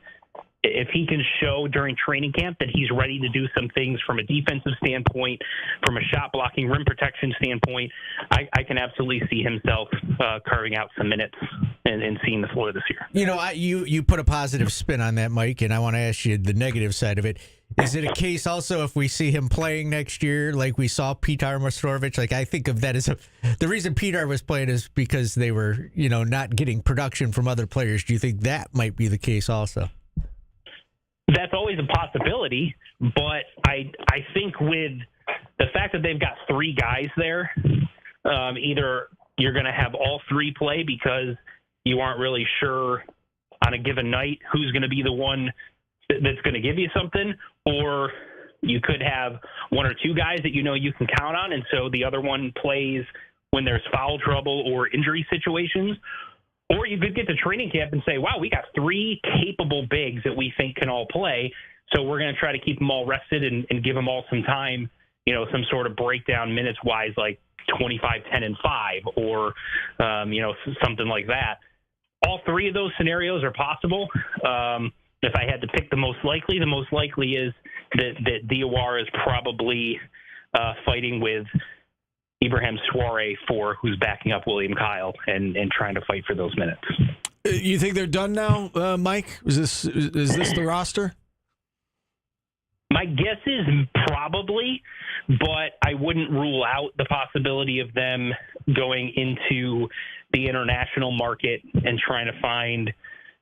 if he can show during training camp that he's ready to do some things from a defensive standpoint, from a shot blocking, rim protection standpoint, I can absolutely see himself carving out some minutes and seeing the floor this year. You put a positive spin on that, Mike, and I want to ask you the negative side of it. Is it a case also if we see him playing next year like we saw Petar Nestorovic? Like, I think of that as the reason Petar was playing is because they were, not getting production from other players. Do you think that might be the case also? That's always a possibility, but I think with the fact that they've got three guys there, either you're going to have all three play because you aren't really sure on a given night who's going to be the one that's going to give you something, or you could have one or two guys that you can count on, and so the other one plays when there's foul trouble or injury situations. Or you could get to training camp and say, wow, we got three capable bigs that we think can all play, so we're going to try to keep them all rested and give them all some time, some sort of breakdown minutes-wise, like 25, 10, and 5, or, something like that. All three of those scenarios are possible. If I had to pick the most likely is that Diawara is probably fighting with Ibrahim Souare who's backing up William Kyle and trying to fight for those minutes. You think they're done now, Mike? Is this the roster? My guess is probably, but I wouldn't rule out the possibility of them going into the international market and trying to find,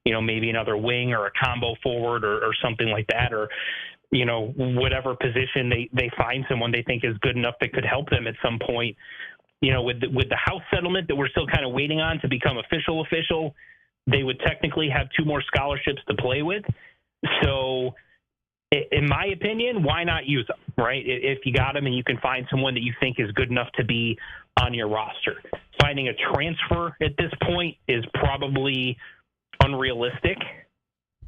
maybe another wing or a combo forward or something like that, or whatever position they find someone they think is good enough that could help them at some point. With the house settlement that we're still kind of waiting on to become official, they would technically have two more scholarships to play with. So in my opinion, why not use them, right? If you got them and you can find someone that you think is good enough to be on your roster. Finding a transfer at this point is probably unrealistic,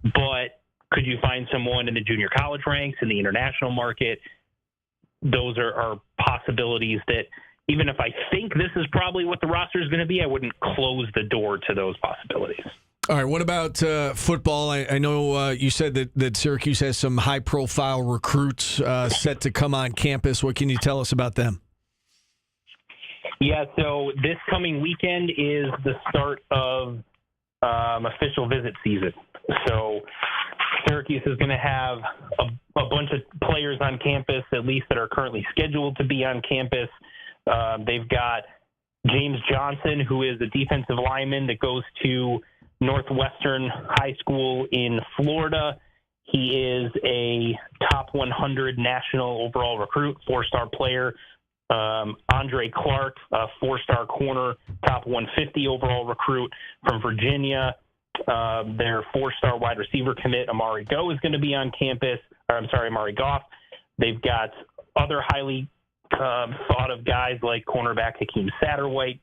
but could you find someone in the junior college ranks, in the international market? Those are possibilities that, even if I think this is probably what the roster is going to be, I wouldn't close the door to those possibilities. All right, what about football? I know you said that Syracuse has some high-profile recruits set to come on campus. What can you tell us about them? Yeah, so this coming weekend is the start of official visit season. So Syracuse is going to have a bunch of players on campus, at least that are currently scheduled to be on campus. They've got James Johnson, who is a defensive lineman that goes to Northwestern High School in Florida. He is a top 100 national overall recruit, 4-star player. Andre Clark, a 4-star corner, top 150 overall recruit from Virginia. Their 4-star wide receiver commit, Amari Goff, is going to be on campus. Amari Goff. They've got other highly thought of guys like cornerback Hakeem Satterwhite,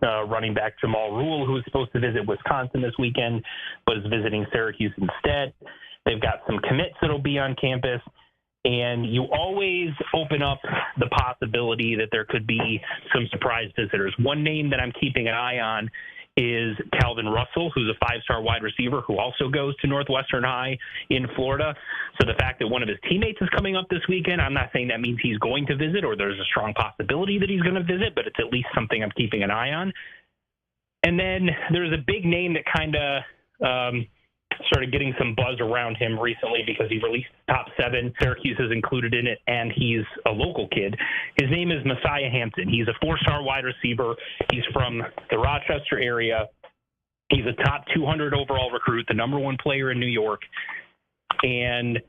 running back Jamal Rule, who's supposed to visit Wisconsin this weekend, but is visiting Syracuse instead. They've got some commits that'll be on campus. And you always open up the possibility that there could be some surprise visitors. One name that I'm keeping an eye on is Calvin Russell, who's a 5-star wide receiver who also goes to Northwestern High in Florida. So the fact that one of his teammates is coming up this weekend, I'm not saying that means he's going to visit or there's a strong possibility that he's going to visit, but it's at least something I'm keeping an eye on. And then there's a big name that kind of started getting some buzz around him recently because he released top 7. Syracuse is included in it, and he's a local kid. His name is Messiah Hampton. He's a 4-star wide receiver. He's from the Rochester area. He's a top 200 overall recruit, the number 1 player in New York. And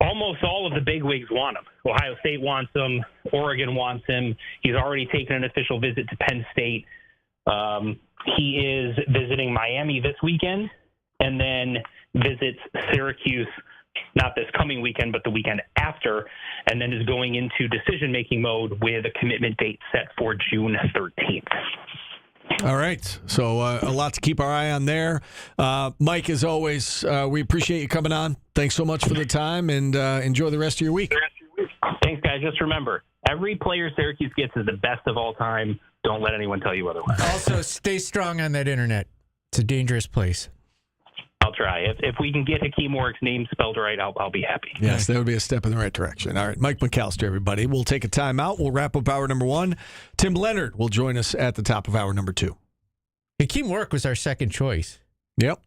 almost all of the bigwigs want him. Ohio State wants him. Oregon wants him. He's already taken an official visit to Penn State. He is visiting Miami this weekend, and then visits Syracuse, not this coming weekend, but the weekend after, and then is going into decision-making mode with a commitment date set for June 13th. All right. So a lot to keep our eye on there. Mike, as always, we appreciate you coming on. Thanks so much for the time, and enjoy the rest of your week. Thanks, guys. Just remember, every player Syracuse gets is the best of all time. Don't let anyone tell you otherwise. Also, stay strong on that internet. It's a dangerous place. I'll try. If we can get Hakeem Warwick's name spelled right, I'll be happy. Yes, that would be a step in the right direction. All right, Mike McAllister, everybody. We'll take a timeout. We'll wrap up hour number 1. Tim Leonard will join us at the top of hour number 2. Hakeem Warwick was our second choice. Yep.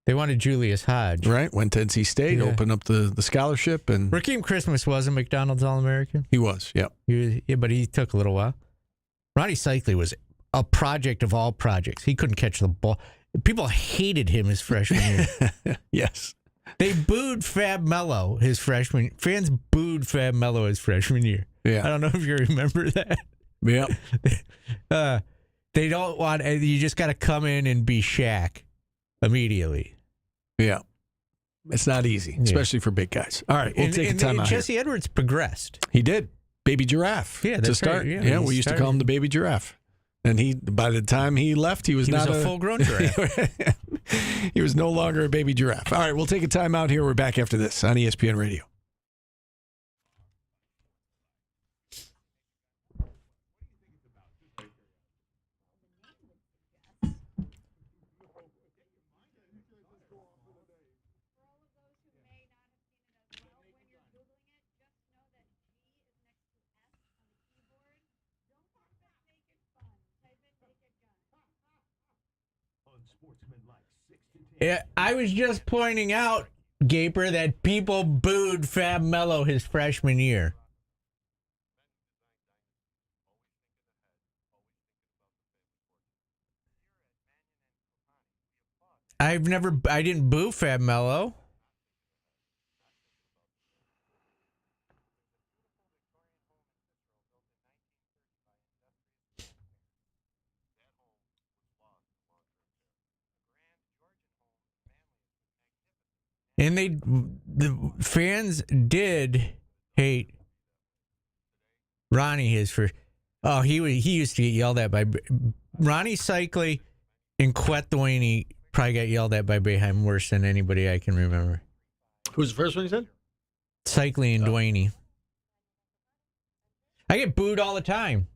They wanted Julius Hodge. Right, went to NC State, opened up the scholarship. And Rakeem Christmas was a McDonald's All-American. He was, yep. But he took a little while. Ronnie Cycli was a project of all projects. He couldn't catch the ball. People hated him his freshman year. Yes. They booed Fab Mello his freshman. Fans booed Fab Mello his freshman year. Yeah. I don't know if you remember that. Yeah. They don't want. You just got to come in and be Shaq immediately. Yeah. It's not easy, especially for big guys. All right, we'll take a time out. Jesse Edwards progressed. He did. Baby Giraffe. Yeah, that's to start. Right. Yeah, we used to call him the Baby Giraffe. And by the time he left, he was not a full-grown giraffe. He was no longer a baby giraffe. All right, we'll take a time out here. We're back after this on ESPN Radio. Yeah, I was just pointing out, Gaper, that people booed Fab Mello his freshman year. I didn't boo Fab Mello. And the fans did hate Ronnie he used to get yelled at by Ronnie Cycli and Quet Duaney. Probably got yelled at by Boeheim worse than anybody I can remember. Who's the first one you said? Cycli and Duaney. I get booed all the time.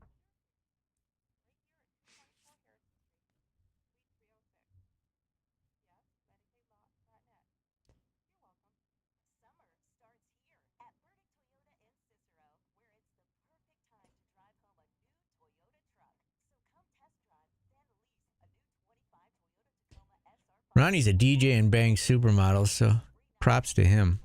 Ronnie's a DJ and bangs supermodels, so props to him.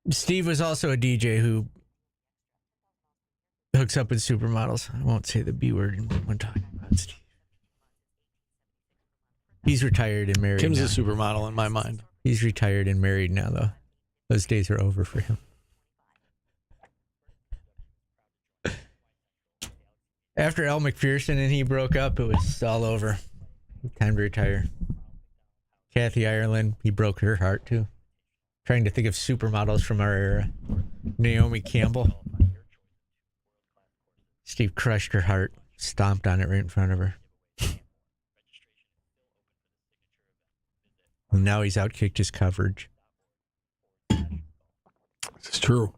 Steve was also a DJ who hooks up with supermodels. I won't say the B word when talking about Steve. He's retired and married. Kim's now. a supermodel in my mind. He's retired and married now, though. Those days are over for him. After Elle McPherson and he broke up, it was all over. Time to retire. Kathy Ireland, he broke her heart too. Trying to think of supermodels from our era. Naomi Campbell. Steve crushed her heart, stomped on it right in front of her. And now he's outkicked his coverage. This is true.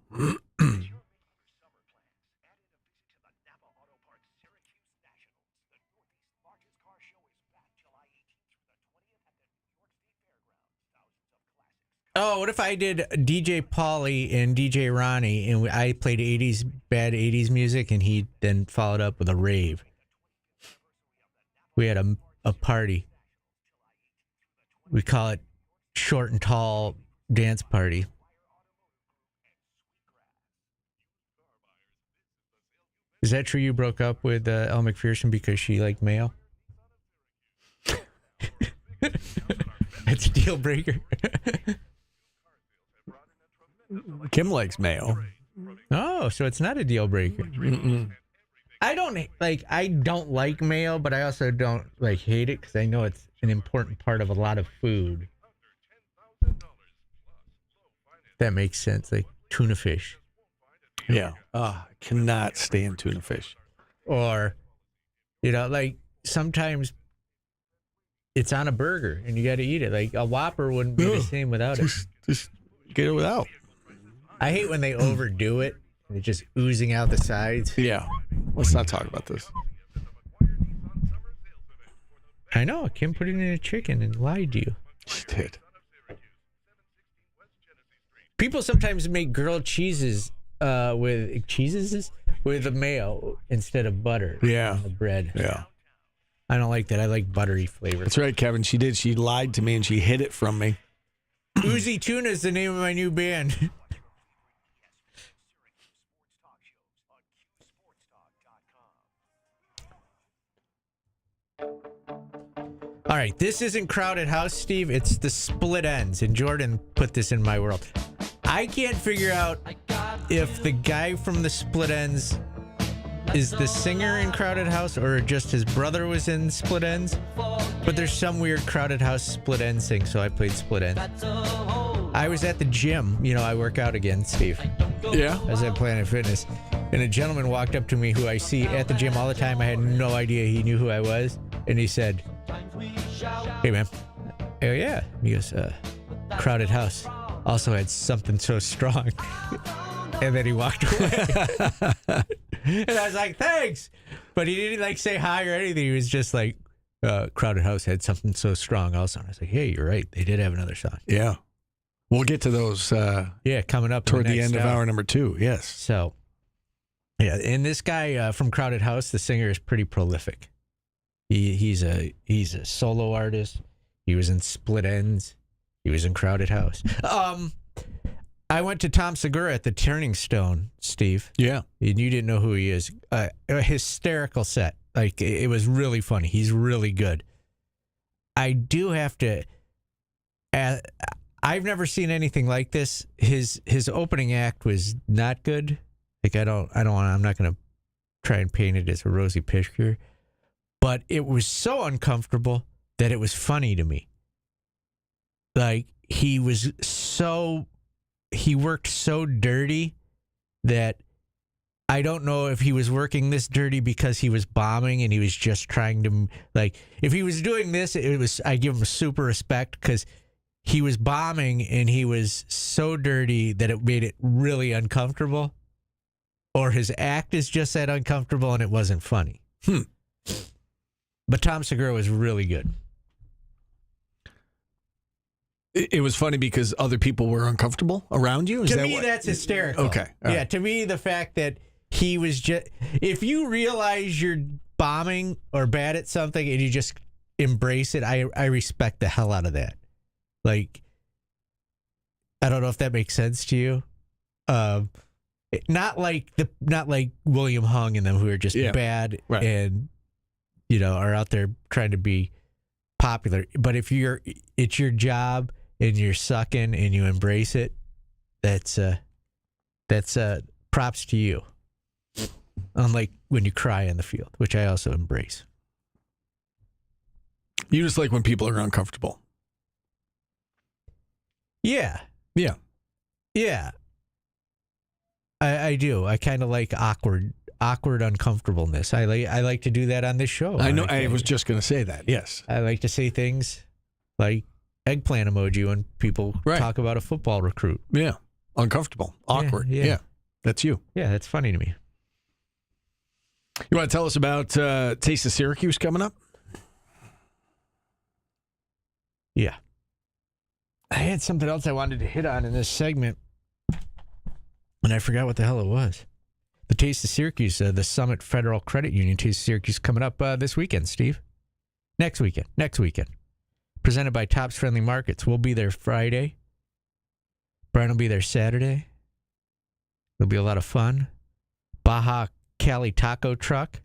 Oh, what if I did DJ Pauly and DJ Ronnie, and I played bad 80s music, and he then followed up with a rave? We had a party. We call it Short and Tall Dance Party. Is that true you broke up with Elle McPherson because she liked mayo? That's a deal breaker. Kim likes mayo. Oh, so it's not a deal breaker. Mm-mm. I don't like mayo, but I also don't hate it because I know it's an important part of a lot of food. That makes sense. Like tuna fish. Yeah. I cannot stand tuna fish. Or, sometimes it's on a burger and you got to eat it. Like a Whopper wouldn't be the same without it. Just get it without. I hate when they overdo it and it's just oozing out the sides. Yeah. Let's not talk about this. I know. Kim put it in a chicken and lied to you. She did. People sometimes make grilled cheeses with the mayo instead of butter. Yeah. On the bread. Yeah. I don't like that. I like buttery flavor. That's right, Kevin. She did. She lied to me and she hid it from me. Uzi Tuna is the name of my new band. All right, this isn't Crowded House, Steve. It's the Split Ends, and Jordan put this in my world. I can't figure out if the guy from the Split Ends is the singer in Crowded House or just his brother was in Split Ends. But there's some weird Crowded House Split Ends thing, so I played Split Ends. I was at the gym. I work out again, Steve. Yeah. I was at Planet Fitness. And a gentleman walked up to me who I see at the gym all the time. I had no idea he knew who I was. And he said, "Hey, man." I go, "Yeah." He goes, "Crowded House also had something so strong." And then he walked away. And I was like, "Thanks." But he didn't say hi or anything. He was just like, Crowded House had something so strong also. And I was like, "Hey, you're right. They did have another song." Yeah. We'll get to those coming up toward the end of hour number 2. Yes. So, yeah. And this guy from Crowded House, the singer, is pretty prolific. He's a solo artist. He was in Split Ends. He was in Crowded House. I went to Tom Segura at the Turning Stone, Steve. Yeah. And you didn't know who he is. A hysterical set. It was really funny. He's really good. I do have to I've never seen anything like this. His opening act was not good. I'm not going to try and paint it as a rosy picture. But it was so uncomfortable that it was funny to me. He worked so dirty that I don't know if he was working this dirty because he was bombing and he was just trying to, if he was doing this, I give him super respect because he was bombing and he was so dirty that it made it really uncomfortable. Or his act is just that uncomfortable and it wasn't funny. But Tom Segura was really good. It was funny because other people were uncomfortable around you? To me, that's hysterical. Okay. Yeah, to me, the fact that he was just... If you realize you're bombing or bad at something and you just embrace it, I respect the hell out of that. I don't know if that makes sense to you. Not like William Hung and them who are just bad and... are out there trying to be popular. But if it's your job and you're sucking and you embrace it, that's props to you. unlike when you cry on the field, which I also embrace. You just like when people are uncomfortable. Yeah. Yeah. Yeah. I do. I kind of like awkward uncomfortableness. I like to do that on this show. I know. I was just going to say that. Yes. I like to say things like eggplant emoji when people talk about a football recruit. Yeah. Uncomfortable. Awkward. Yeah. That's you. Yeah, that's funny to me. You want to tell us about Taste of Syracuse coming up? Yeah. I had something else I wanted to hit on in this segment, and I forgot what the hell it was. The Taste of Syracuse, the Summit Federal Credit Union Taste of Syracuse coming up this weekend, Steve. Next weekend. Presented by Tops Friendly Markets. We'll be there Friday. Brian will be there Saturday. It'll be a lot of fun. Baja Cali Taco Truck.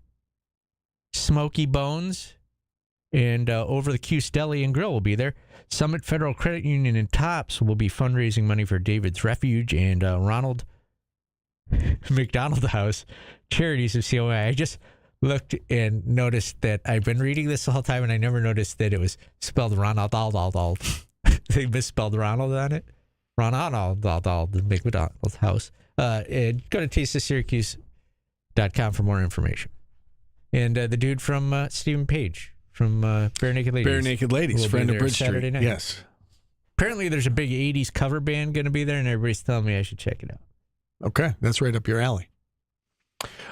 Smoky Bones. And Over the Cuse Deli and Grill will be there. Summit Federal Credit Union and Tops will be fundraising money for David's Refuge and Ronald McDonald House Charities of COI. I just looked and noticed that I've been reading this the whole time, and I never noticed that it was spelled Ronald. They misspelled Ronald on it. Ronald McDonald House. And go to tasteofsyracuse.com for more information. And the dude from Stephen Page from Bare Naked Ladies. Bare Naked Ladies, friend of Bridge Saturday Street. night. Yes. Apparently there's a big 80s cover band going to be there, and everybody's telling me I should check it out. Okay, that's right up your alley.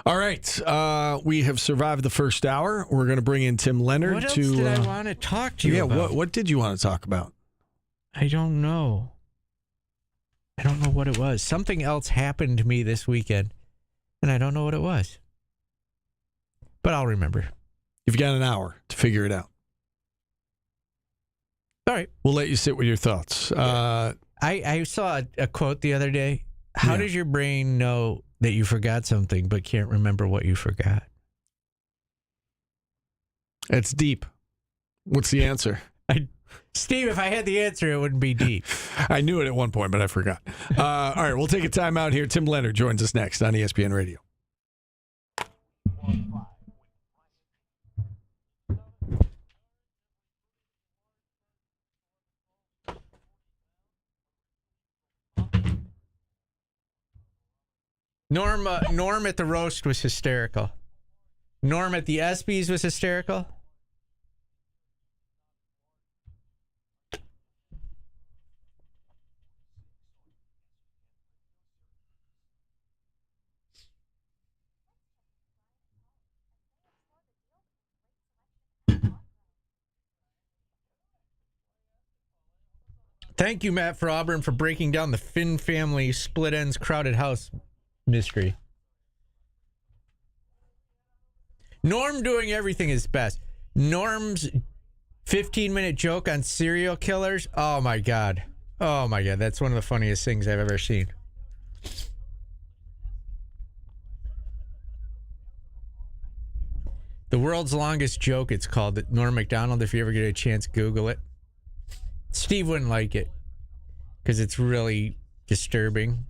All right, we have survived the first hour. We're going to bring in Tim Leonard. What else did I want to talk to you about? What did you want to talk about? I don't know. I don't know what it was. Something else happened to me this weekend, and I don't know what it was. But I'll remember. You've got an hour to figure it out. All right. We'll let you sit with your thoughts. I saw a quote the other day. How does your brain know that you forgot something but can't remember what you forgot? It's deep. What's the answer? Steve, if I had the answer, it wouldn't be deep. I knew it at one point, but I forgot. All right, we'll take a time out here. Tim Leonard joins us next on ESPN Radio. Norm at the roast was hysterical. Norm at the ESPYs was hysterical. Thank you, Matt, for Auburn, for breaking down the Finn family split ends crowded house mystery. Norm doing everything his best. Norm's 15-minute joke on serial killers. Oh my God. That's one of the funniest things I've ever seen. The world's longest joke, it's called. Norm Macdonald. If you ever get a chance, Google it. Steve wouldn't like it because it's really disturbing.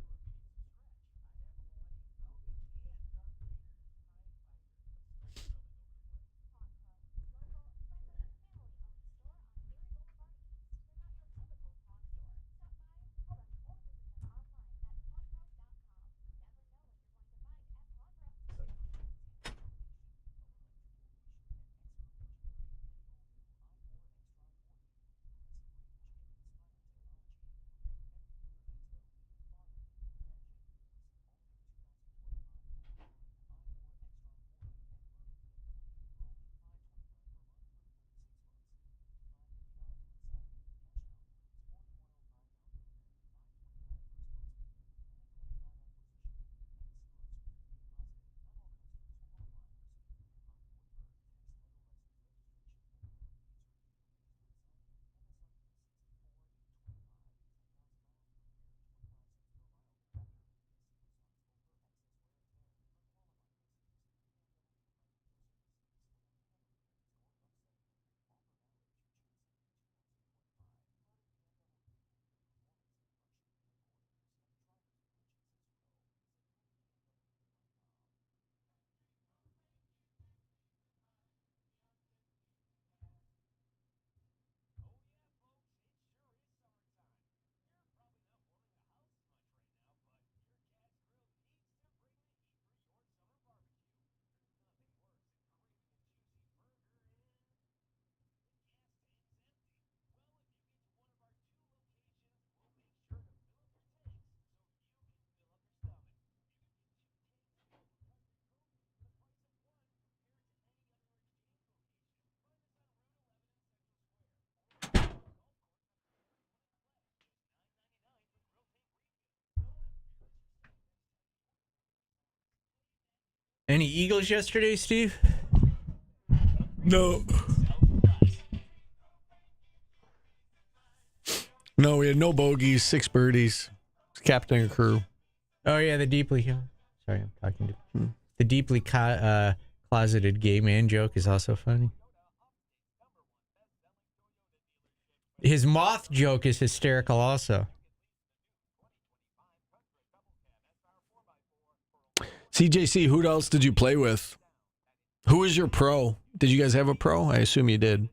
eagles yesterday, Steve? No. No, we had no bogeys, 6 birdies. Captain and crew. Oh, yeah, the deeply... Sorry, I'm talking to... The deeply closeted gay man joke is also funny. His moth joke is hysterical also. CJC, who else did you play with? Who was your pro? Did you guys have a pro? I assume you did.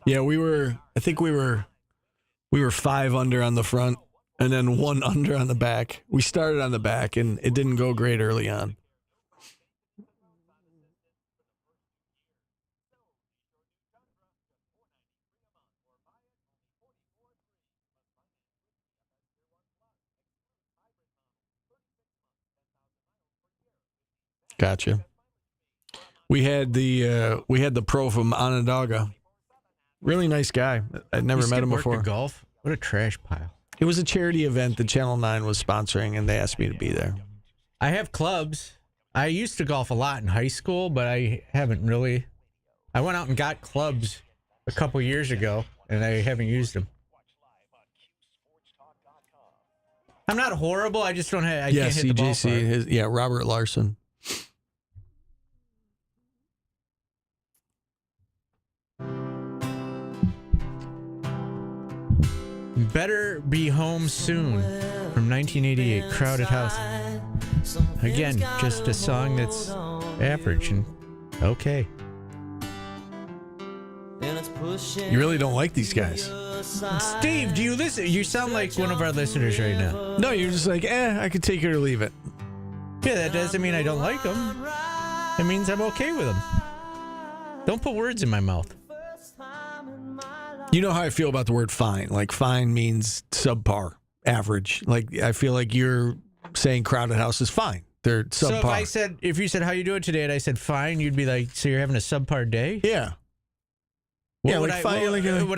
Yeah, I think we were 5 under on the front and then 1 under on the back. We started on the back and it didn't go great early on. Gotcha. We had the pro from Onondaga. Really nice guy. I'd never met him before. Golf? What a trash pile. It was a charity event that Channel 9 was sponsoring, and they asked me to be there. I have clubs. I used to golf a lot in high school, but I haven't really. I went out and got clubs a couple years ago, and I haven't used them. I'm not horrible. I just don't have. I can't hit the ball far. Robert Larson. Better Be Home Soon from 1988, Crowded House. Again, just a song that's average and okay. You really don't like these guys. Steve, do you listen? You sound like one of our listeners right now. No, you're just like, I could take it or leave it. Yeah, that doesn't mean I don't like them. It means I'm okay with them. Don't put words in my mouth. You know how I feel about the word fine. Like, fine means subpar, average. Like, I feel like you're saying Crowded House is fine. They're subpar. So if you said, how you doing today? And I said, fine, you'd be like, so you're having a subpar day? Yeah. Would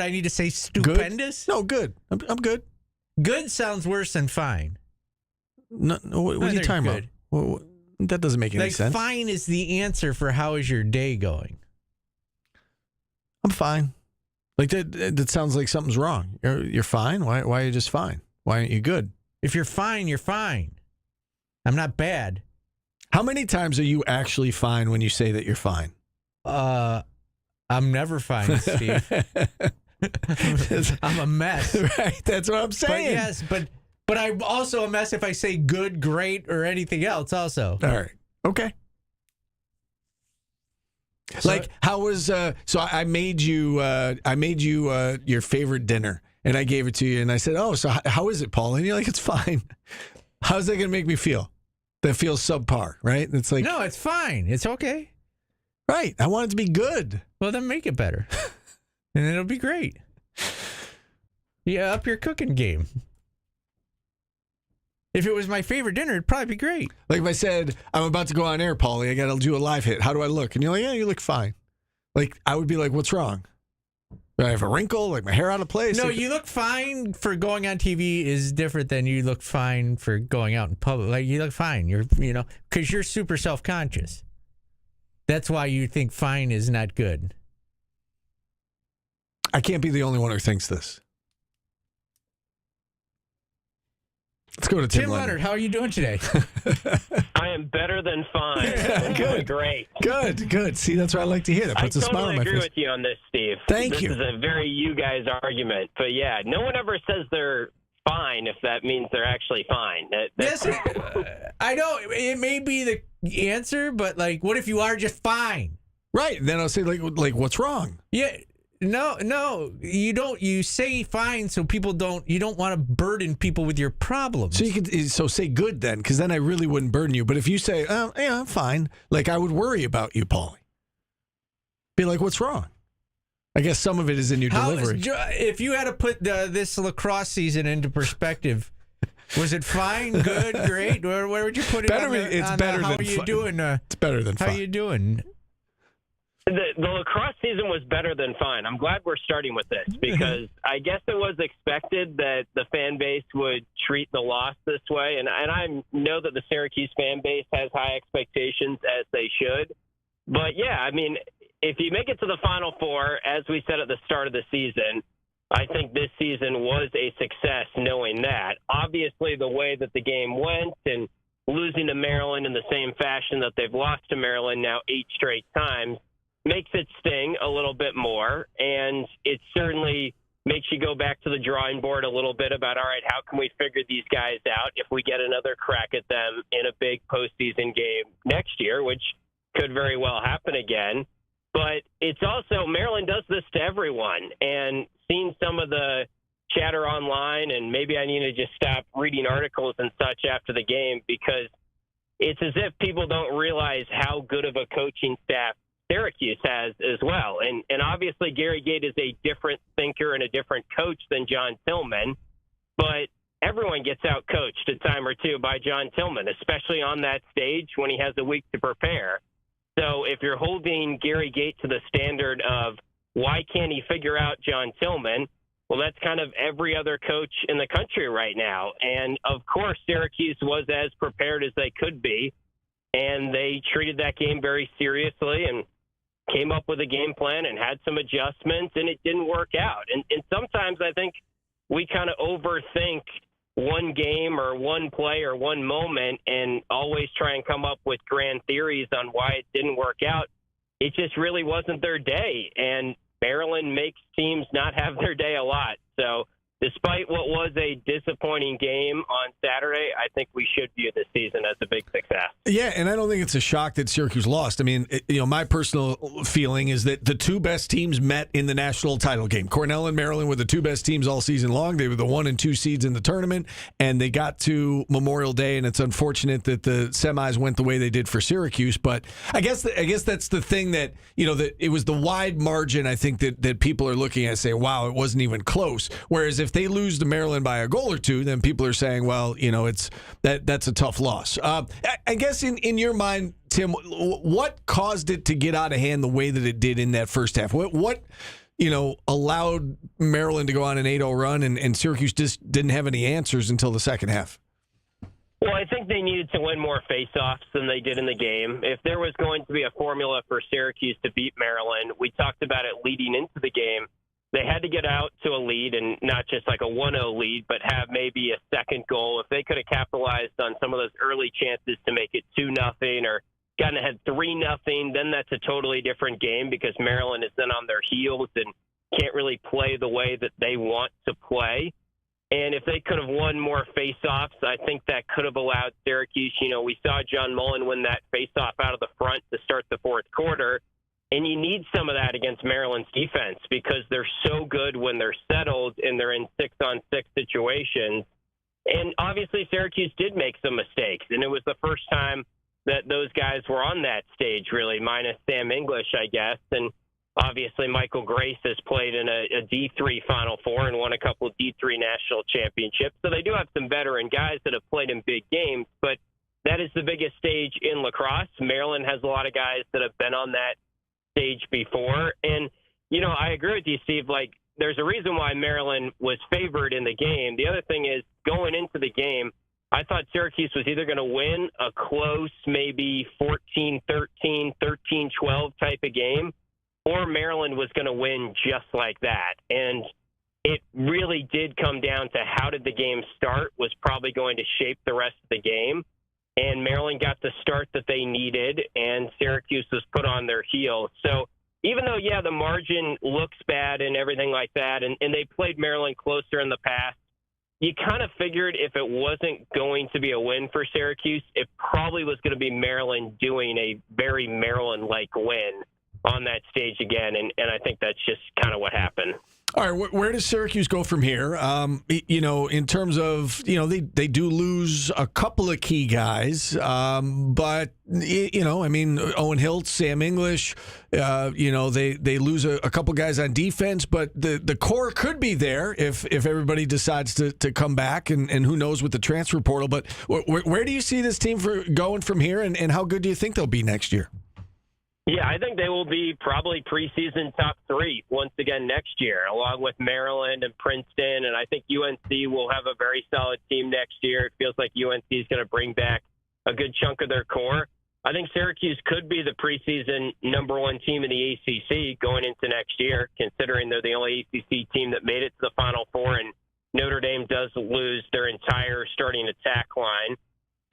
I need to say stupendous? Good? No, good. I'm good. Good sounds worse than fine. No, what are you talking about? Well, that doesn't make any sense. Fine is the answer for how is your day going? I'm fine. Like that sounds like something's wrong. You're fine? Why are you just fine? Why aren't you good? If you're fine, you're fine. I'm not bad. How many times are you actually fine when you say that you're fine? I'm never fine, Steve. I'm a mess. Right, that's what I'm saying. But yes, but I'm also a mess if I say good, great, or anything else also. All right. Okay. So, like, how was so I made you your favorite dinner and I gave it to you and I said, oh, so how is it, Paul? And you're like, it's fine. How's that gonna make me feel? That feels subpar, right? It's like, no, it's fine. It's okay. Right. I want it to be good. Well, then make it better. And it'll be great. Yeah, up your cooking game. If it was my favorite dinner, it'd probably be great. Like if I said, I'm about to go on air, Paulie, I got to do a live hit. How do I look? And you're like, yeah, you look fine. Like, I would be like, what's wrong? Do I have a wrinkle? Like my hair out of place? No, like, you look fine for going on TV is different than you look fine for going out in public. Like, you look fine. Because you're super self-conscious. That's why you think fine is not good. I can't be the only one who thinks this. Let's go to Tim Leonard. How are you doing today? I am better than fine. Good. Great. Good. See, that's what I like to hear. That puts a smile on my face. I totally agree with you on this, Steve. Thank you. This is a very you guys argument. But yeah, no one ever says they're fine if that means they're actually fine. I know it may be the answer, but like, what if you are just fine? Right. Then I'll say like what's wrong? Yeah. No, you don't. You say fine, so people don't. You don't want to burden people with your problems. So you could say good then, because then I really wouldn't burden you. But if you say, yeah, I'm fine, like I would worry about you, Paulie. Be like, what's wrong? I guess some of it is in your delivery. If you had to put this lacrosse season into perspective, was it fine, good, great? Where would you put it? Better. It's better than. How are you doing? It's better than. How fine. are you doing? The lacrosse season was better than fine. I'm glad we're starting with this because I guess it was expected that the fan base would treat the loss this way. And I know that the Syracuse fan base has high expectations, as they should. But, yeah, I mean, if you make it to the Final Four, as we said at the start of the season, I think this season was a success knowing that. Obviously, the way that the game went and losing to Maryland in the same fashion that they've lost to Maryland now 8 straight times makes it sting a little bit more, and it certainly makes you go back to the drawing board a little bit about, all right, how can we figure these guys out if we get another crack at them in a big postseason game next year, which could very well happen again. But it's also, Maryland does this to everyone, and seeing some of the chatter online, and maybe I need to just stop reading articles and such after the game, because it's as if people don't realize how good of a coaching staff Syracuse has as well. And obviously Gary Gait is a different thinker and a different coach than John Tillman, but everyone gets out coached a time or two by John Tillman, especially on that stage when he has a week to prepare. So if you're holding Gary Gait to the standard of why can't he figure out John Tillman, well, that's kind of every other coach in the country right now. And of course, Syracuse was as prepared as they could be, and they treated that game very seriously and came up with a game plan and had some adjustments, and it didn't work out. And sometimes I think we kind of overthink one game or one play or one moment and always try and come up with grand theories on why it didn't work out. It just really wasn't their day, and Maryland makes teams not have their day a lot. So despite what was a disappointing game on Saturday, I think we should view this season as a big success. Yeah, and I don't think it's a shock that Syracuse lost. I mean, my personal feeling is that the two best teams met in the national title game. Cornell and Maryland were the two best teams all season long. They were the 1 and 2 seeds in the tournament, and they got to Memorial Day, and it's unfortunate that the semis went the way they did for Syracuse. But I guess that's the thing that, that it was the wide margin, I think, that people are looking at and say, wow, it wasn't even close. Whereas if they lose to Maryland by a goal or two, then people are saying, well, that's a tough loss. I guess in your mind, Tim, what caused it to get out of hand the way that it did in that first half? What allowed Maryland to go on an 8-0 run and Syracuse just didn't have any answers until the second half? Well, I think they needed to win more faceoffs than they did in the game. If there was going to be a formula for Syracuse to beat Maryland, we talked about it leading into the game. They had to get out to a lead, and not just like a 1-0 lead, but have maybe a second goal. If they could have capitalized on some of those early chances to make it 2-0 or gotten ahead 3-0, then that's a totally different game because Maryland is then on their heels and can't really play the way that they want to play. And if they could have won more faceoffs, I think that could have allowed Syracuse. We saw John Mullen win that faceoff out of the front to start the fourth quarter. And you need some of that against Maryland's defense because they're so good when they're settled and they're in 6-on-6 situations. And obviously Syracuse did make some mistakes, and it was the first time that those guys were on that stage, really, minus Sam English, I guess. And obviously Michael Grace has played in a D3 Final Four and won a couple of D3 national championships. So they do have some veteran guys that have played in big games, but that is the biggest stage in lacrosse. Maryland has a lot of guys that have been on that stage before. And, I agree with you, Steve. There's a reason why Maryland was favored in the game. The other thing is, going into the game, I thought Syracuse was either going to win a close, maybe 14-13, 13-12 type of game, or Maryland was going to win just like that. And it really did come down to how did the game start was probably going to shape the rest of the game. And Maryland got the start that they needed, and Syracuse was put on their heels. So even though, the margin looks bad and everything like that, and they played Maryland closer in the past, you kind of figured if it wasn't going to be a win for Syracuse, it probably was going to be Maryland doing a very Maryland-like win on that stage again, and I think that's just kind of what happened. All right, where does Syracuse go from here? In terms of, they do lose a couple of key guys, but, Owen Hiltz, Sam English, they lose a couple guys on defense, but the core could be there if everybody decides to come back, and who knows with the transfer portal. But where do you see this team going from here, and how good do you think they'll be next year? Yeah, I think they will be probably preseason top 3 once again next year, along with Maryland and Princeton. And I think UNC will have a very solid team next year. It feels like UNC is going to bring back a good chunk of their core. I think Syracuse could be the preseason number 1 team in the ACC going into next year, considering they're the only ACC team that made it to the Final Four, and Notre Dame does lose their entire starting attack line.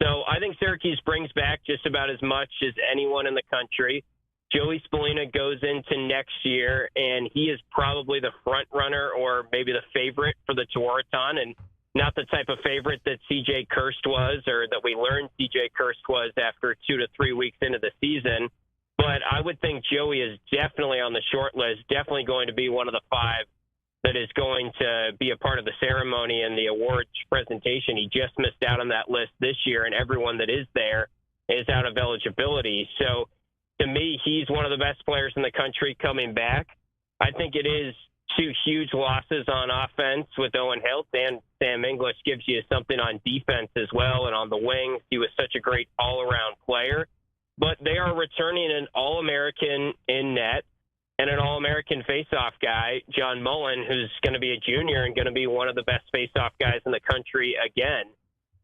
So I think Syracuse brings back just about as much as anyone in the country. Joey Spallina goes into next year, and he is probably the front runner or maybe the favorite for the Tewaaraton, and not the type of favorite that C.J. Kirst was, or that we learned C.J. Kirst was after 2 to 3 weeks into the season. But I would think Joey is definitely on the short list, definitely going to be one of the 5 that is going to be a part of the ceremony and the awards presentation. He just missed out on that list this year, and everyone that is there is out of eligibility. So to me, he's one of the best players in the country coming back. I think it is 2 huge losses on offense with Owen Hilt, and Sam English gives you something on defense as well. And on the wings, he was such a great all-around player. But they are returning an All-American in net and an All-American face-off guy, John Mullen, who's going to be a junior and going to be one of the best face-off guys in the country again.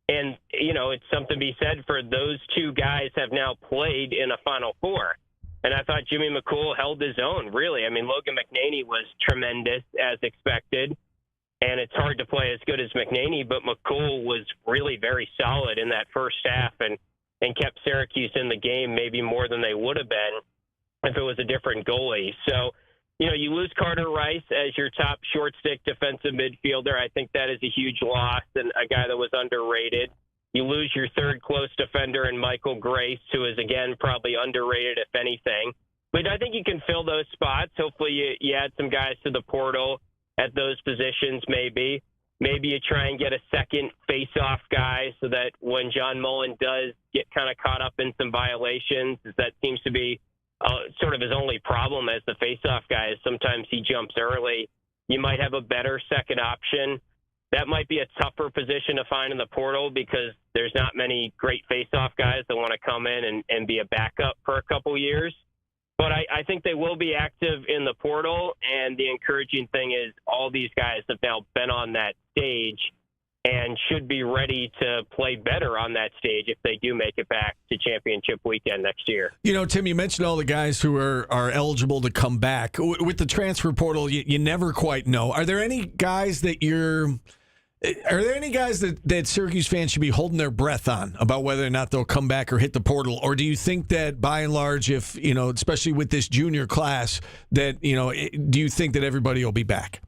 And, you know, it's something to be said for those 2 guys have now played in a Final Four. And I thought Jimmy McCool held his own, really. I mean, Logan McNaney was tremendous as expected, and it's hard to play as good as McNaney, but McCool was really very solid in that first half and kept Syracuse in the game maybe more than they would have been if it was a different goalie. So, you know, you lose Carter Rice as your top short stick defensive midfielder. I think that is a huge loss and a guy that was underrated. You lose your third close defender in Michael Grace, who is, again, probably underrated, if anything. But I think you can fill those spots. Hopefully you add some guys to the portal at those positions maybe. Maybe you try and get a second face-off guy so that when John Mullen does get kind of caught up in some violations, that seems to be sort of his only problem as the face-off guy is sometimes he jumps early. You might have a better second option. That might be a tougher position to find in the portal because there's not many great face-off guys that want to come in and be a backup for a couple years. But I think they will be active in the portal, and the encouraging thing is all these guys have now been on that stage and should be ready to play better on that stage if they do make it back to championship weekend next year. You know, Tim, you mentioned all the guys who are eligible to come back. With the transfer portal, you never quite know. Are there any guys that that Syracuse fans should be holding their breath on about whether or not they'll come back or hit the portal? Or do you think that by and large, if, you know, especially with this junior class, that, you know, do you think that everybody will be back?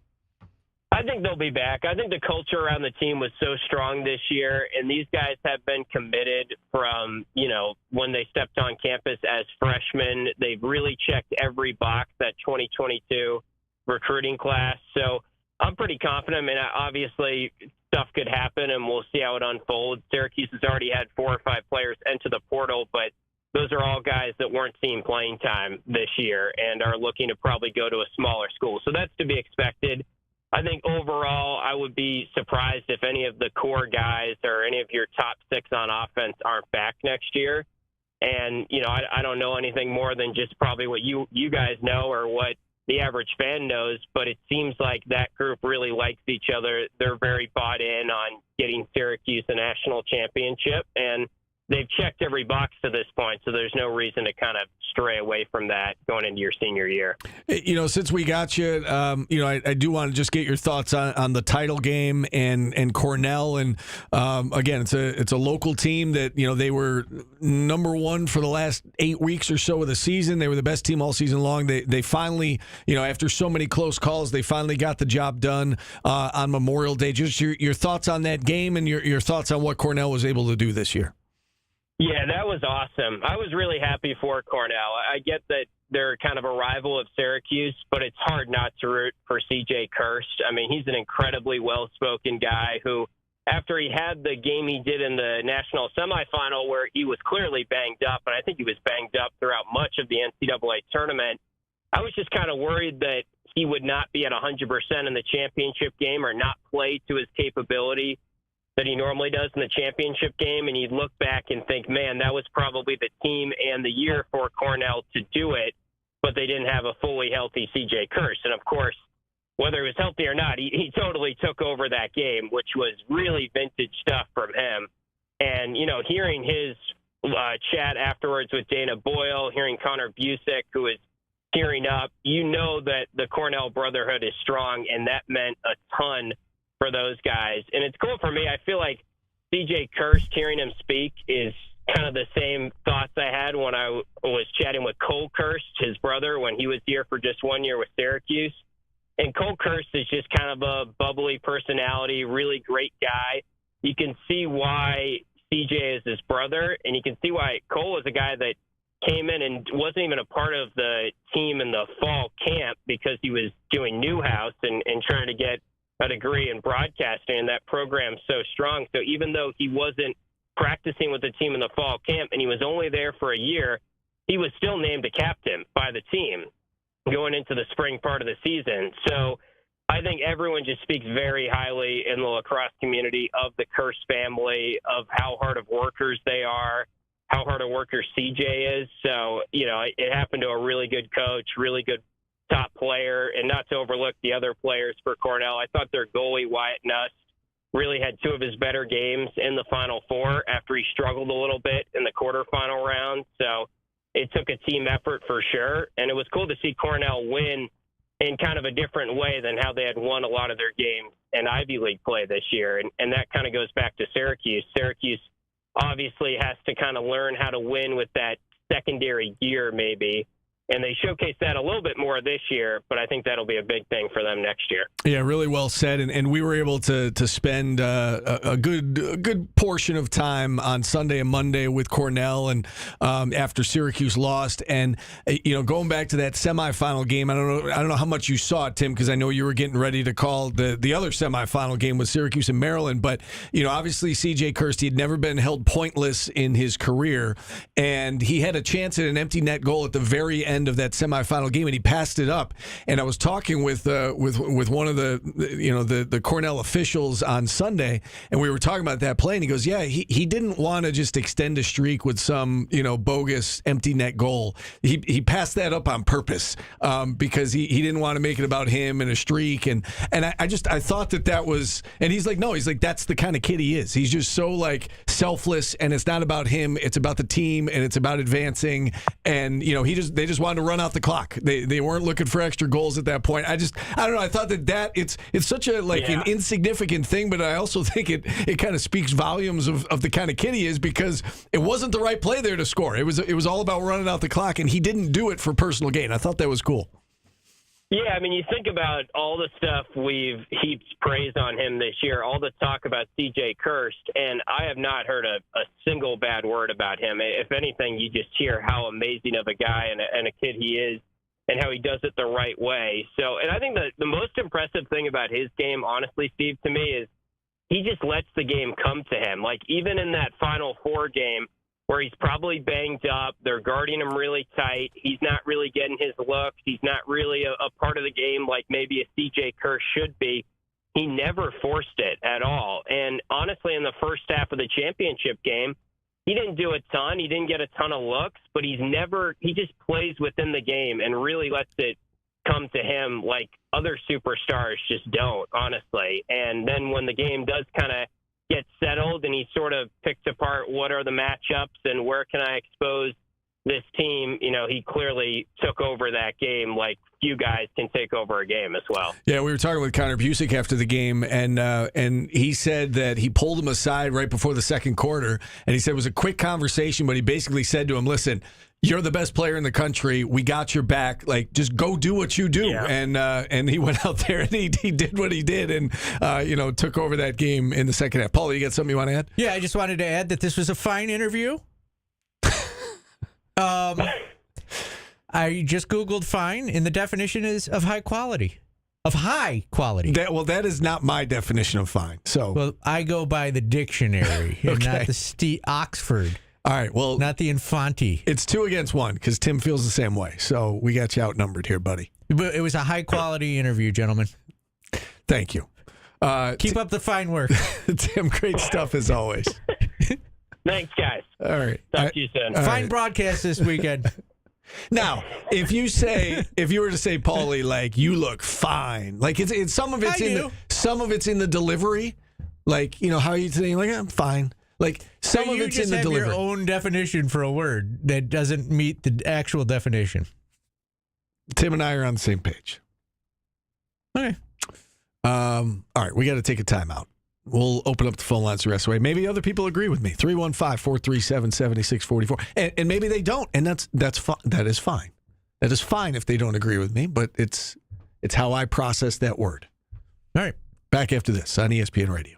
I think they'll be back. I think the culture around the team was so strong this year, and these guys have been committed from, you know, when they stepped on campus as freshmen. They've really checked every box, that 2022 recruiting class. So I'm pretty confident. I mean, obviously stuff could happen, and we'll see how it unfolds. Syracuse has already had 4 or 5 players enter the portal, but those are all guys that weren't seeing playing time this year and are looking to probably go to a smaller school. So that's to be expected. I think overall I would be surprised if any of the core guys or any of your top 6 on offense aren't back next year. And, you know, I don't know anything more than just probably what you guys know or what the average fan knows, but it seems like that group really likes each other. They're very bought in on getting Syracuse a national championship, and they've checked every box to this point, so there's no reason to kind of stray away from that going into your senior year. You know, since we got you, you know, I do want to just get your thoughts on the title game and Cornell. And again, it's a local team that, you know, they were number 1 for the last 8 weeks or so of the season. They were the best team all season long. They finally, you know, after so many close calls, they finally got the job done on Memorial Day. Just your thoughts on that game and your thoughts on what Cornell was able to do this year. Yeah, that was awesome. I was really happy for Cornell. I get that they're kind of a rival of Syracuse, but it's hard not to root for C.J. Kirst. I mean, he's an incredibly well-spoken guy who, after he had the game he did in the national semifinal where he was clearly banged up, and I think he was banged up throughout much of the NCAA tournament, I was just kind of worried that he would not be at 100% in the championship game or not play to his capability. that he normally does in the championship game, and you'd look back and think, man, that was probably the team and the year for Cornell to do it, but they didn't have a fully healthy C.J. Kirst. And, of course, whether he was healthy or not, he totally took over that game, which was really vintage stuff from him. And, hearing his chat afterwards with Dana Boyle, hearing Connor Busick, who was tearing up, that the Cornell brotherhood is strong, and that meant a ton for those guys. And it's cool for me. I feel like C.J. Kirst, hearing him speak, is kind of the same thoughts I had when I was chatting with Cole Kirst, his brother, when he was here for just 1 year with Syracuse. And Cole Kirst is just kind of a bubbly personality, really great guy. You can see why CJ is his brother, and you can see why Cole is a guy that came in and wasn't even a part of the team in the fall camp because he was doing Newhouse and trying to get a degree in broadcasting, and that program's so strong. So even though he wasn't practicing with the team in the fall camp and he was only there for a year, he was still named a captain by the team going into the spring part of the season. So I think everyone just speaks very highly in the lacrosse community of the Kirst family, of how hard of workers they are, how hard a worker CJ is. So, it happened to a really good coach, really good top player, and not to overlook the other players for Cornell. I thought their goalie, Wyatt Nuss, really had two of his better games in the Final Four after he struggled a little bit in the quarterfinal round. So it took a team effort for sure, and it was cool to see Cornell win in kind of a different way than how they had won a lot of their games in Ivy League play this year. And that kind of goes back to Syracuse. Syracuse obviously has to kind of learn how to win with that secondary gear maybe. And they showcase that a little bit more this year, but I think that'll be a big thing for them next year. Yeah, really well said. And we were able to spend a good portion of time on Sunday and Monday with Cornell, and after Syracuse lost, and going back to that semifinal game. I don't know how much you saw it, Tim, because I know you were getting ready to call the other semifinal game with Syracuse and Maryland. But obviously C.J. Kirst, he had never been held pointless in his career, and he had a chance at an empty net goal at the very end of that semifinal game, and he passed it up. And I was talking with one of the Cornell officials on Sunday, and we were talking about that play, and he goes, yeah, he didn't want to just extend a streak with some bogus empty net goal. He passed that up on purpose because he didn't want to make it about him and a streak, and I thought that was, and he's like, no, he's like, that's the kind of kid he is. He's just so like selfless, and it's not about him, it's about the team, and it's about advancing. And they just wanted to run out the clock. They weren't looking for extra goals at that point. I don't know. I thought that it's such a an insignificant thing, but I also think it kind of speaks volumes of the kind of kid he is, because it wasn't the right play there to score. It was all about running out the clock, and he didn't do it for personal gain. I thought that was cool. Yeah, I mean, you think about all the stuff we've heaped praise on him this year, all the talk about C.J. Kirst, and I have not heard a single bad word about him. If anything, you just hear how amazing of a guy and a kid he is, and how he does it the right way. So, and I think the most impressive thing about his game, honestly, Steve, to me, is he just lets the game come to him. Like, even in that Final Four game, where he's probably banged up, they're guarding him really tight, he's not really getting his looks, he's not really a part of the game like maybe a C.J. Kirst should be. He never forced it at all. And honestly, in the first half of the championship game, he didn't do a ton, he didn't get a ton of looks, but he just plays within the game and really lets it come to him like other superstars just don't, honestly. And then when the game does kind of get settled and he sort of picks apart what are the matchups and where can I expose this team, he clearly took over that game like few guys can take over a game as well. Yeah, we were talking with Connor Busick after the game, and he said that he pulled him aside right before the second quarter, and he said it was a quick conversation, but he basically said to him, listen, you're the best player in the country. We got your back. Like, just go do what you do. Yeah. And he went out there and he did what he did, and took over that game in the second half. Paul, you got something you want to add? Yeah, I just wanted to add that this was a fine interview. I just Googled fine, and the definition is of high quality. Of high quality. That is not my definition of fine. So, well, I go by the dictionary, and not the Oxford. All right, well, not the Infante. It's 2 against 1 because Tim feels the same way. So we got you outnumbered here, buddy. But it was a high quality interview, gentlemen. Thank you. Keep up the fine work. Tim, great stuff as always. Thanks, guys. All right. Talk to you soon. Fine broadcast this weekend. Now, if you were to say, Paulie, like, you look fine, like it's some of it's in the delivery, like, you know, how are you today? Like, I'm fine. Like, some of it's in the delivery. You just have your own definition for a word that doesn't meet the actual definition. Tim and I are on the same page. Okay. All right, we got to take a timeout. We'll open up the phone lines the rest of the way. Maybe other people agree with me. 315-437-7644. And maybe they don't, and that's fine. That is fine. That is fine if they don't agree with me, but it's how I process that word. All right. Back after this on ESPN Radio.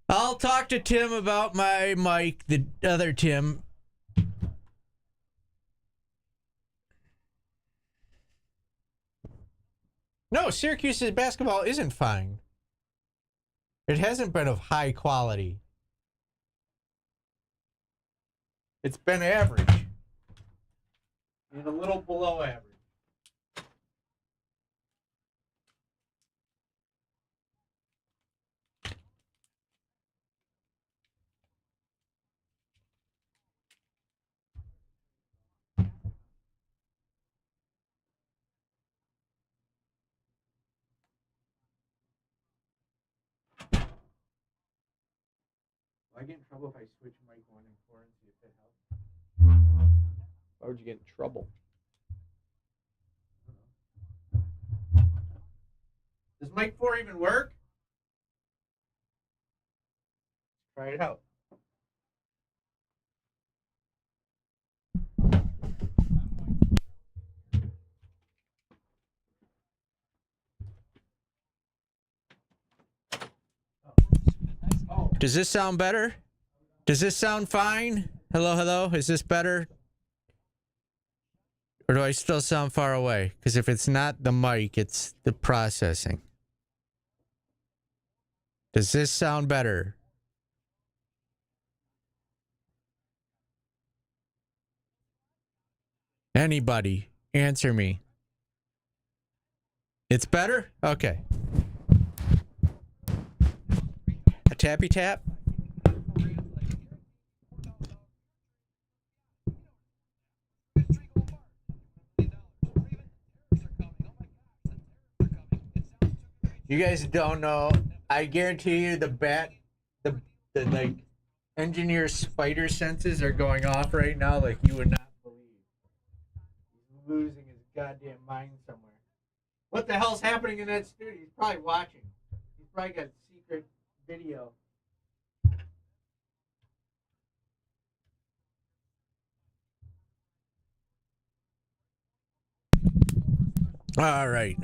I'll talk to Tim about my mic, the other Tim. No, Syracuse's basketball isn't fine. It hasn't been of high quality. It's been average. And a little below average. I get in trouble if I switch mic 1 and 4 and see if it helps? Why would you get in trouble? Does mic 4 even work? Try it out. Does this sound better? Does this sound fine? Hello, hello? Is this better? Or do I still sound far away? Because if it's not the mic, it's the processing. Does this sound better? Anybody, answer me. It's better? Okay. A tappy tap? You guys don't know. I guarantee you the like engineer spider senses are going off right now like you would not believe. He's losing his goddamn mind somewhere. What the hell's happening in that studio? He's probably watching. He's probably got secret video. All right.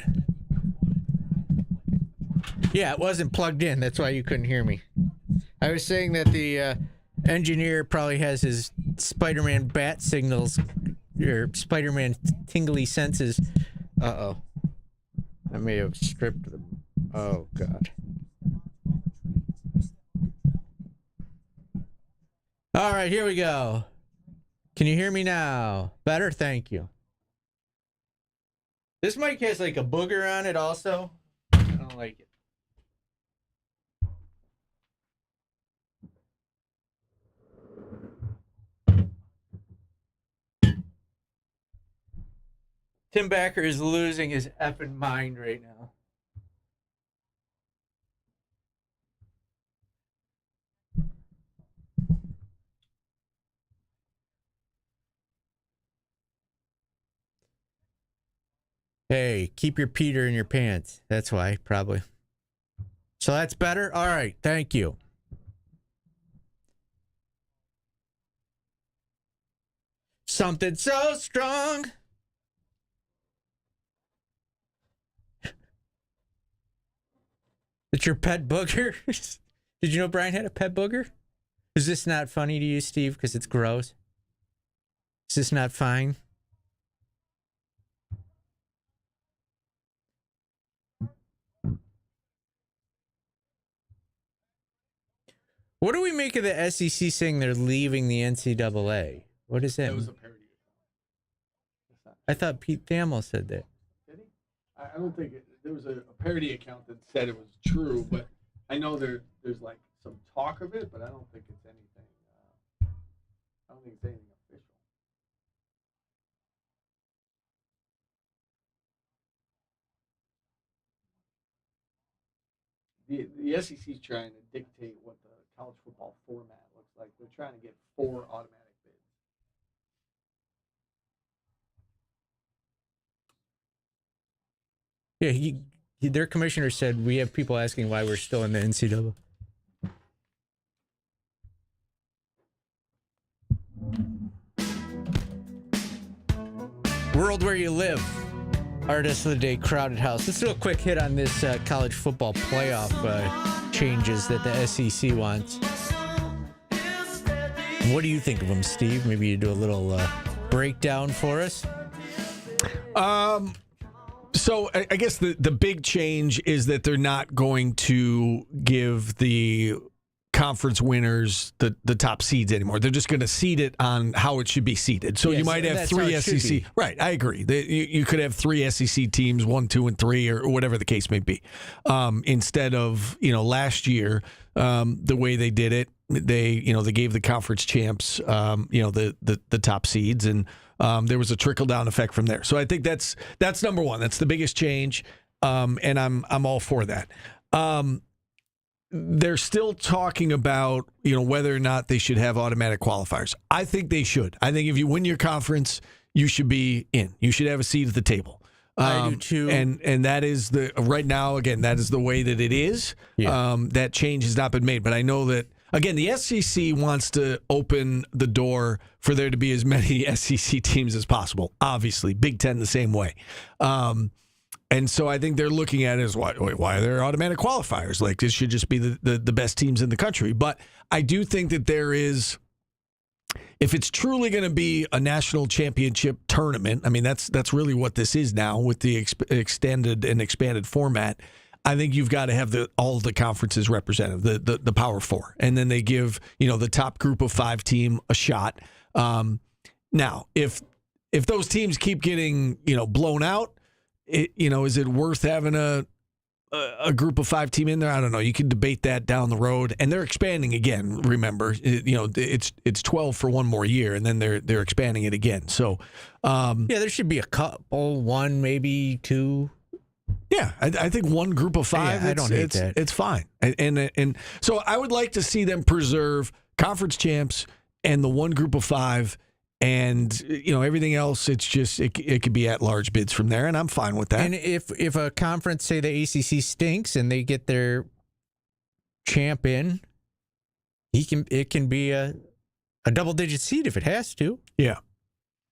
Yeah, it wasn't plugged in. That's why you couldn't hear me. I was saying that the engineer probably has his Spider-Man bat signals or Spider-Man tingly senses. Uh-oh. I may have stripped them. Oh, God. All right, here we go. Can you hear me now? Better? Thank you. This mic has like a booger on it also. I don't like it. Tim Backer is losing his effing mind right now. Hey, keep your Peter in your pants. That's why, probably. So that's better? All right, thank you. Something so strong. It's your pet booger? Did you know Brian had a pet booger? Is this not funny to you, Steve, because it's gross? Is this not fine? What do we make of the SEC saying they're leaving the NCAA? What is that? That was a parody. I thought Pete Thamel said that. Did he? I don't think there was a parody account that said it was true, but I know there's like some talk of it, but I don't think it's anything. I don't think it's anything official. The SEC's trying to dictate what the college football format looks like. They're trying to get 4 automatic bids. Yeah, their commissioner said we have people asking why we're still in the NCAA. World Where You Live. Artist of the Day, Crowded House. Let's do a quick hit on this college football playoff changes that the SEC wants. What do you think of them, Steve? Maybe you do a little breakdown for us. So I guess the big change is that they're not going to give the conference winners the top seeds anymore. They're just going to seed it on how it should be seeded. So you might have 3 SEC. Right, I agree. You could have 3 SEC teams, 1, 2, and 3, or whatever the case may be. Instead of last year, the way they did it, they gave the conference champs the top seeds, and there was a trickle down effect from there. So I think that's number one. That's the biggest change, and I'm all for that. They're still talking about, whether or not they should have automatic qualifiers. I think they should. I think if you win your conference, you should be in. You should have a seat at the table. I do too. And that is right now, again, that is the way that it is. Yeah. That change has not been made. But I know that, again, the SEC wants to open the door for there to be as many SEC teams as possible. Obviously, Big Ten the same way. And so I think they're looking at it as, why are there automatic qualifiers? Like, this should just be the best teams in the country. But I do think that there is, if it's truly going to be a national championship tournament, I mean, that's really what this is now with the extended and expanded format. I think you've got to have all of the conferences represented, the Power Four. And then they give, the top group of 5 team a shot. Now, if those teams keep getting, blown out, is it worth having a group of 5 team in there? I don't know. You can debate that down the road, and they're expanding again. Remember, it's 12 for one more year, and then they're expanding it again. So, there should be a couple, 1 maybe 2. Yeah, I think one group of 5. I don't hate that. It's fine, and so I would like to see them preserve conference champs and the one group of 5. And, everything else, it's just, it could be at-large bids from there, and I'm fine with that. And if a conference, say the ACC stinks, and they get their champ in, it can be a double-digit seed if it has to. Yeah.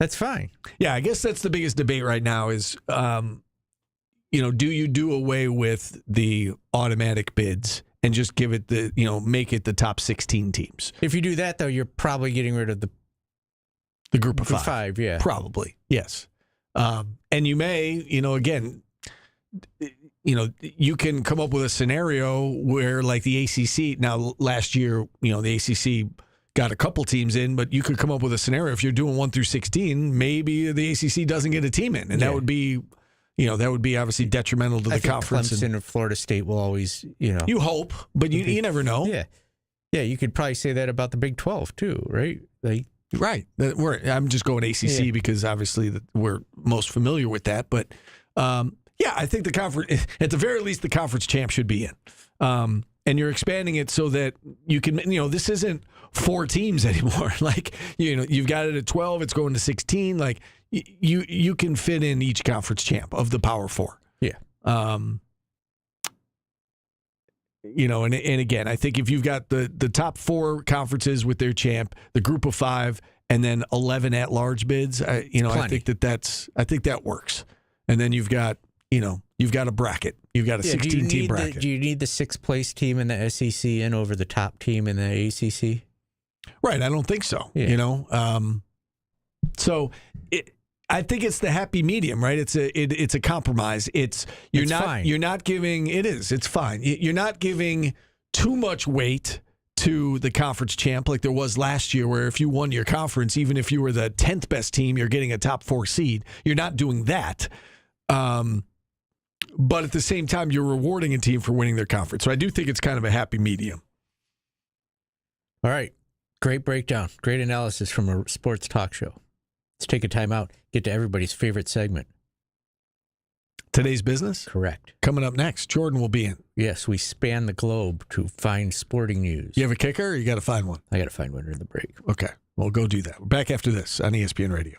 That's fine. Yeah, I guess that's the biggest debate right now is, do you do away with the automatic bids and just give it make it the top 16 teams? If you do that, though, you're probably getting rid of the group of 5. Yeah. Probably, yes. And you may, again, you can come up with a scenario where, like the ACC, now last year, the ACC got a couple teams in, but you could come up with a scenario if you're doing 1 through 16, maybe the ACC doesn't get a team in. And that would be, obviously detrimental to the conference. Clemson and Florida State will always, You hope, but you never know. Yeah. Yeah, you could probably say that about the Big 12 too, right? Right. I'm just going ACC because obviously we're most familiar with that. But, I think the conference, at the very least, the conference champ should be in. And you're expanding it so that you can, this isn't 4 teams anymore. Like, you've got it at 12, it's going to 16. Like, you can fit in each conference champ of the Power 4. Yeah. And again, I think if you've got the top 4 conferences with their champ, the group of 5, and then 11 at-large bids, I think that works. And then you've got a bracket. You've got a 16-team bracket. Do you need the 6th place team in the SEC in over the top team in the ACC? Right. I don't think so. Yeah. I think it's the happy medium, right? It's a compromise. It's fine. You're not giving. It's fine. You're not giving too much weight to the conference champ like there was last year, where if you won your conference, even if you were the 10th best team, you're getting a top 4 seed. You're not doing that. But at the same time, you're rewarding a team for winning their conference. So I do think it's kind of a happy medium. All right. Great breakdown. Great analysis from a sports talk show. Let's take a time out, get to everybody's favorite segment. Today's business? Correct. Coming up next, Jordan will be in. Yes, we span the globe to find sporting news. You have a kicker or you got to find one? I got to find one during the break. Okay. Well, go do that. We're back after this on ESPN Radio.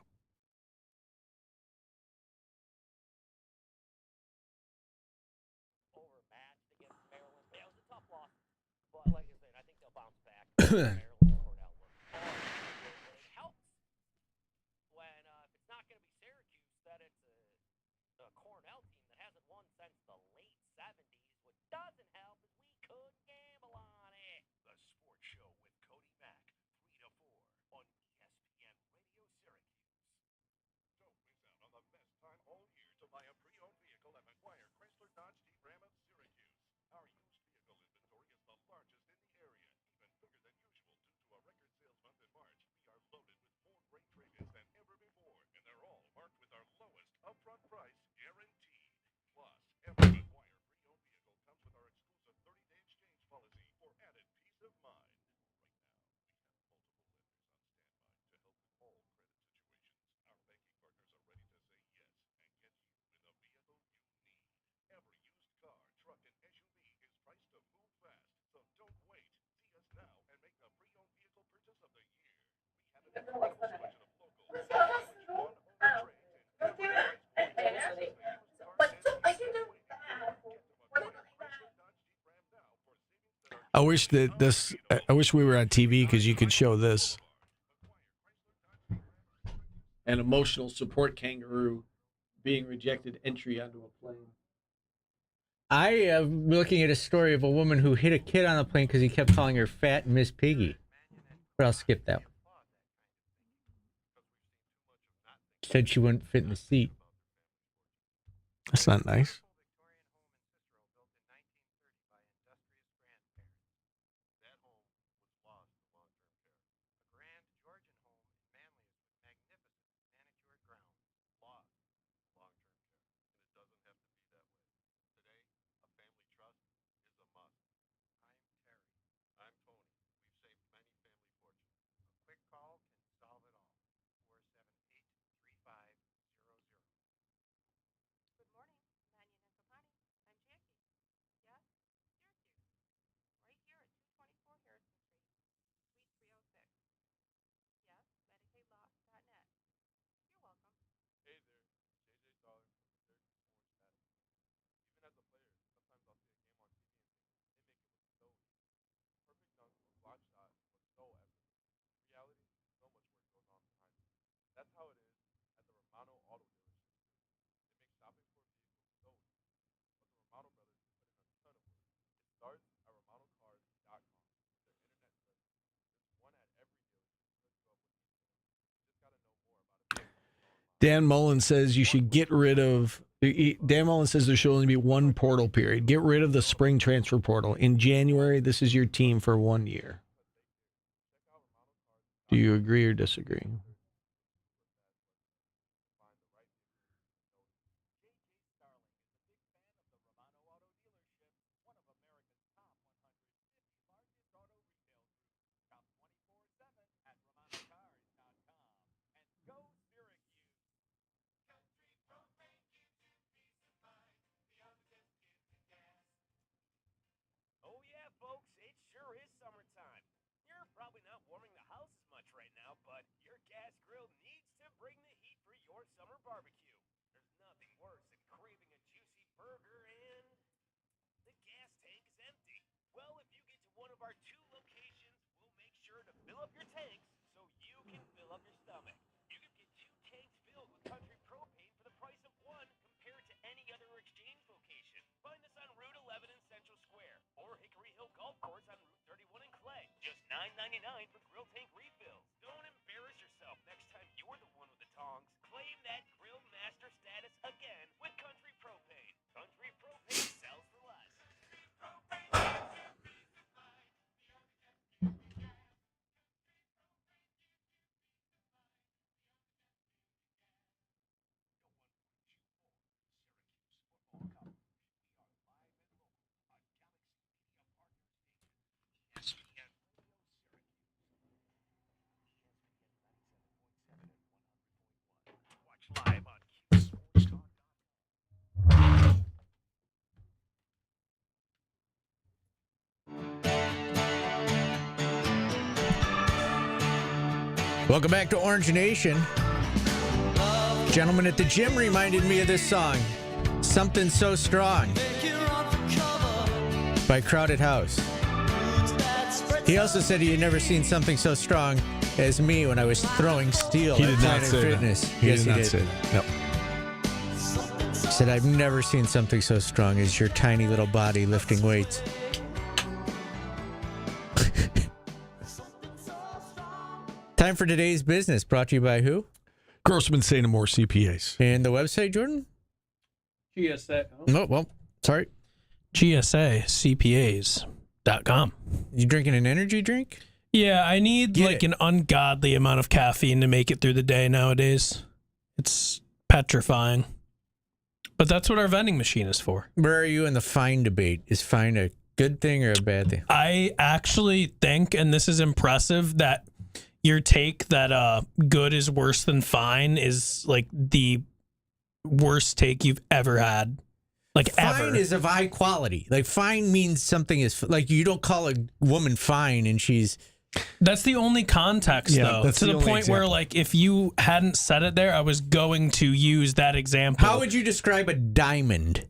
I wish we were on TV because you could show this. An emotional support kangaroo being rejected entry onto a plane. I am looking at a story of a woman who hit a kid on a plane because he kept calling her fat Miss Piggy. But I'll skip that one. Said she wouldn't fit in the seat. That's not nice. Dan Mullen says you should get rid of. Dan Mullen says there should only be one portal period. Get rid of the spring transfer portal. In January, this is your team for 1 year. Do you agree or disagree? $9.99 for grill tank refills. Don't embarrass yourself next time you're the one with the tongs. Claim that grill master status again with Country Propane. Country Propane sells for less. Welcome back to Orange Nation. Gentleman at the gym reminded me of this song, Something So Strong, by Crowded House. He also said he had never seen something so strong as me when I was throwing steel He at did not Planet say Fitness. that. He Yes, did he not did. say that. Yep. He said, I've never seen something so strong as your tiny little body lifting weights. Time for today's business, brought to you by who? Grossman St. Amour CPAs. And the website, Jordan? GSA. Oh, well, sorry. GSACPAs.com. You drinking an energy drink? Yeah, I need an ungodly amount of caffeine to make it through the day nowadays. It's petrifying. But that's what our vending machine is for. Where are you in the fine debate? Is fine a good thing or a bad thing? I actually think, and this is impressive, that your take that good is worse than fine is like the worst take you've ever had. Like fine ever. is of high quality. Like fine means something is like you don't call a woman fine and she's. That's the only context, though. That's to the only point example. where, like, if you hadn't said it there, I was going to use that example. How would you describe a diamond?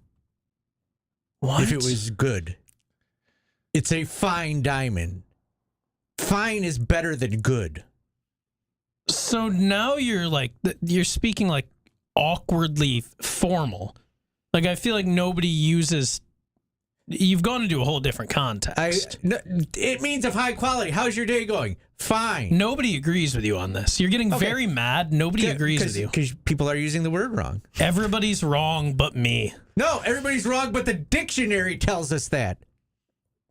What? If it was good? It's a fine diamond. Fine is better than good. So now you're speaking like awkwardly formal. Like I feel like nobody uses. You've gone into a whole different context. It means of high quality. How's your day going? Fine. Nobody agrees with you on this. You're getting very mad. Nobody agrees with you. Because people are using the word wrong. Everybody's wrong but me. No, everybody's wrong, but the dictionary tells us that.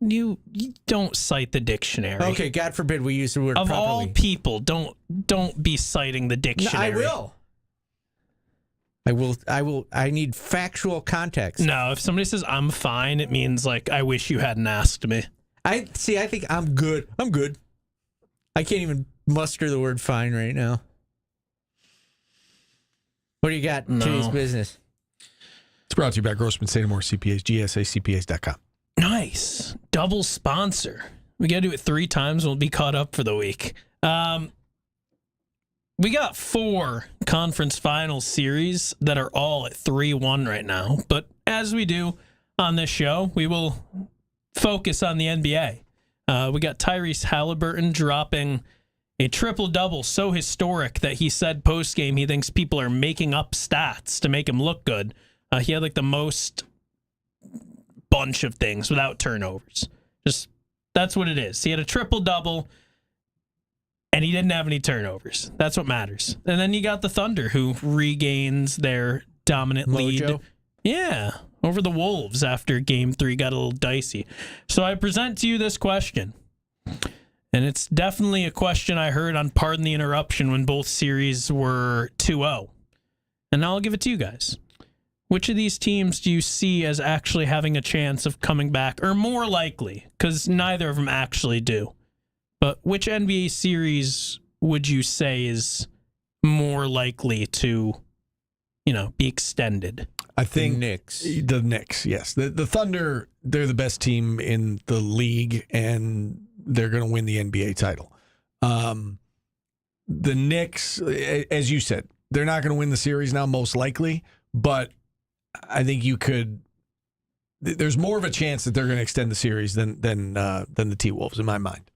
You don't cite the dictionary. Okay, God forbid we use the word of properly. all people, don't be citing the dictionary. No, I will. I need factual context. No, if somebody says I'm fine, it means like I wish you hadn't asked me. I think I'm good. I'm good. I can't even muster the word fine right now. What do you got in today's business? It's brought to you by Grossman St. Amour CPAs, GSACPAs.com. Nice. Double sponsor. We got to do it 3 times. We'll be caught up for the week. We got 4 conference final series that are all at 3-1 right now. But as we do on this show, we will focus on the NBA. We got Tyrese Halliburton dropping a triple-double so historic that he said post-game he thinks people are making up stats to make him look good. He had like the most bunch of things without turnovers. Just that's what it is. He had a triple-double, and he didn't have any turnovers. That's what matters. And then you got the Thunder, who regains their dominant lead. Yeah, over the Wolves after Game 3 got a little dicey. So I present to you this question. And it's definitely a question I heard on Pardon the Interruption when both series were 2-0. And now I'll give it to you guys. Which of these teams do you see as actually having a chance of coming back, or more likely? Because neither of them actually do. But which NBA series would you say is more likely to, be extended? I think the Knicks, yes. The Thunder, they're the best team in the league, and they're going to win the NBA title. The Knicks, as you said, they're not going to win the series now, most likely, but I think there's more of a chance that they're going to extend the series than the T-Wolves in my mind.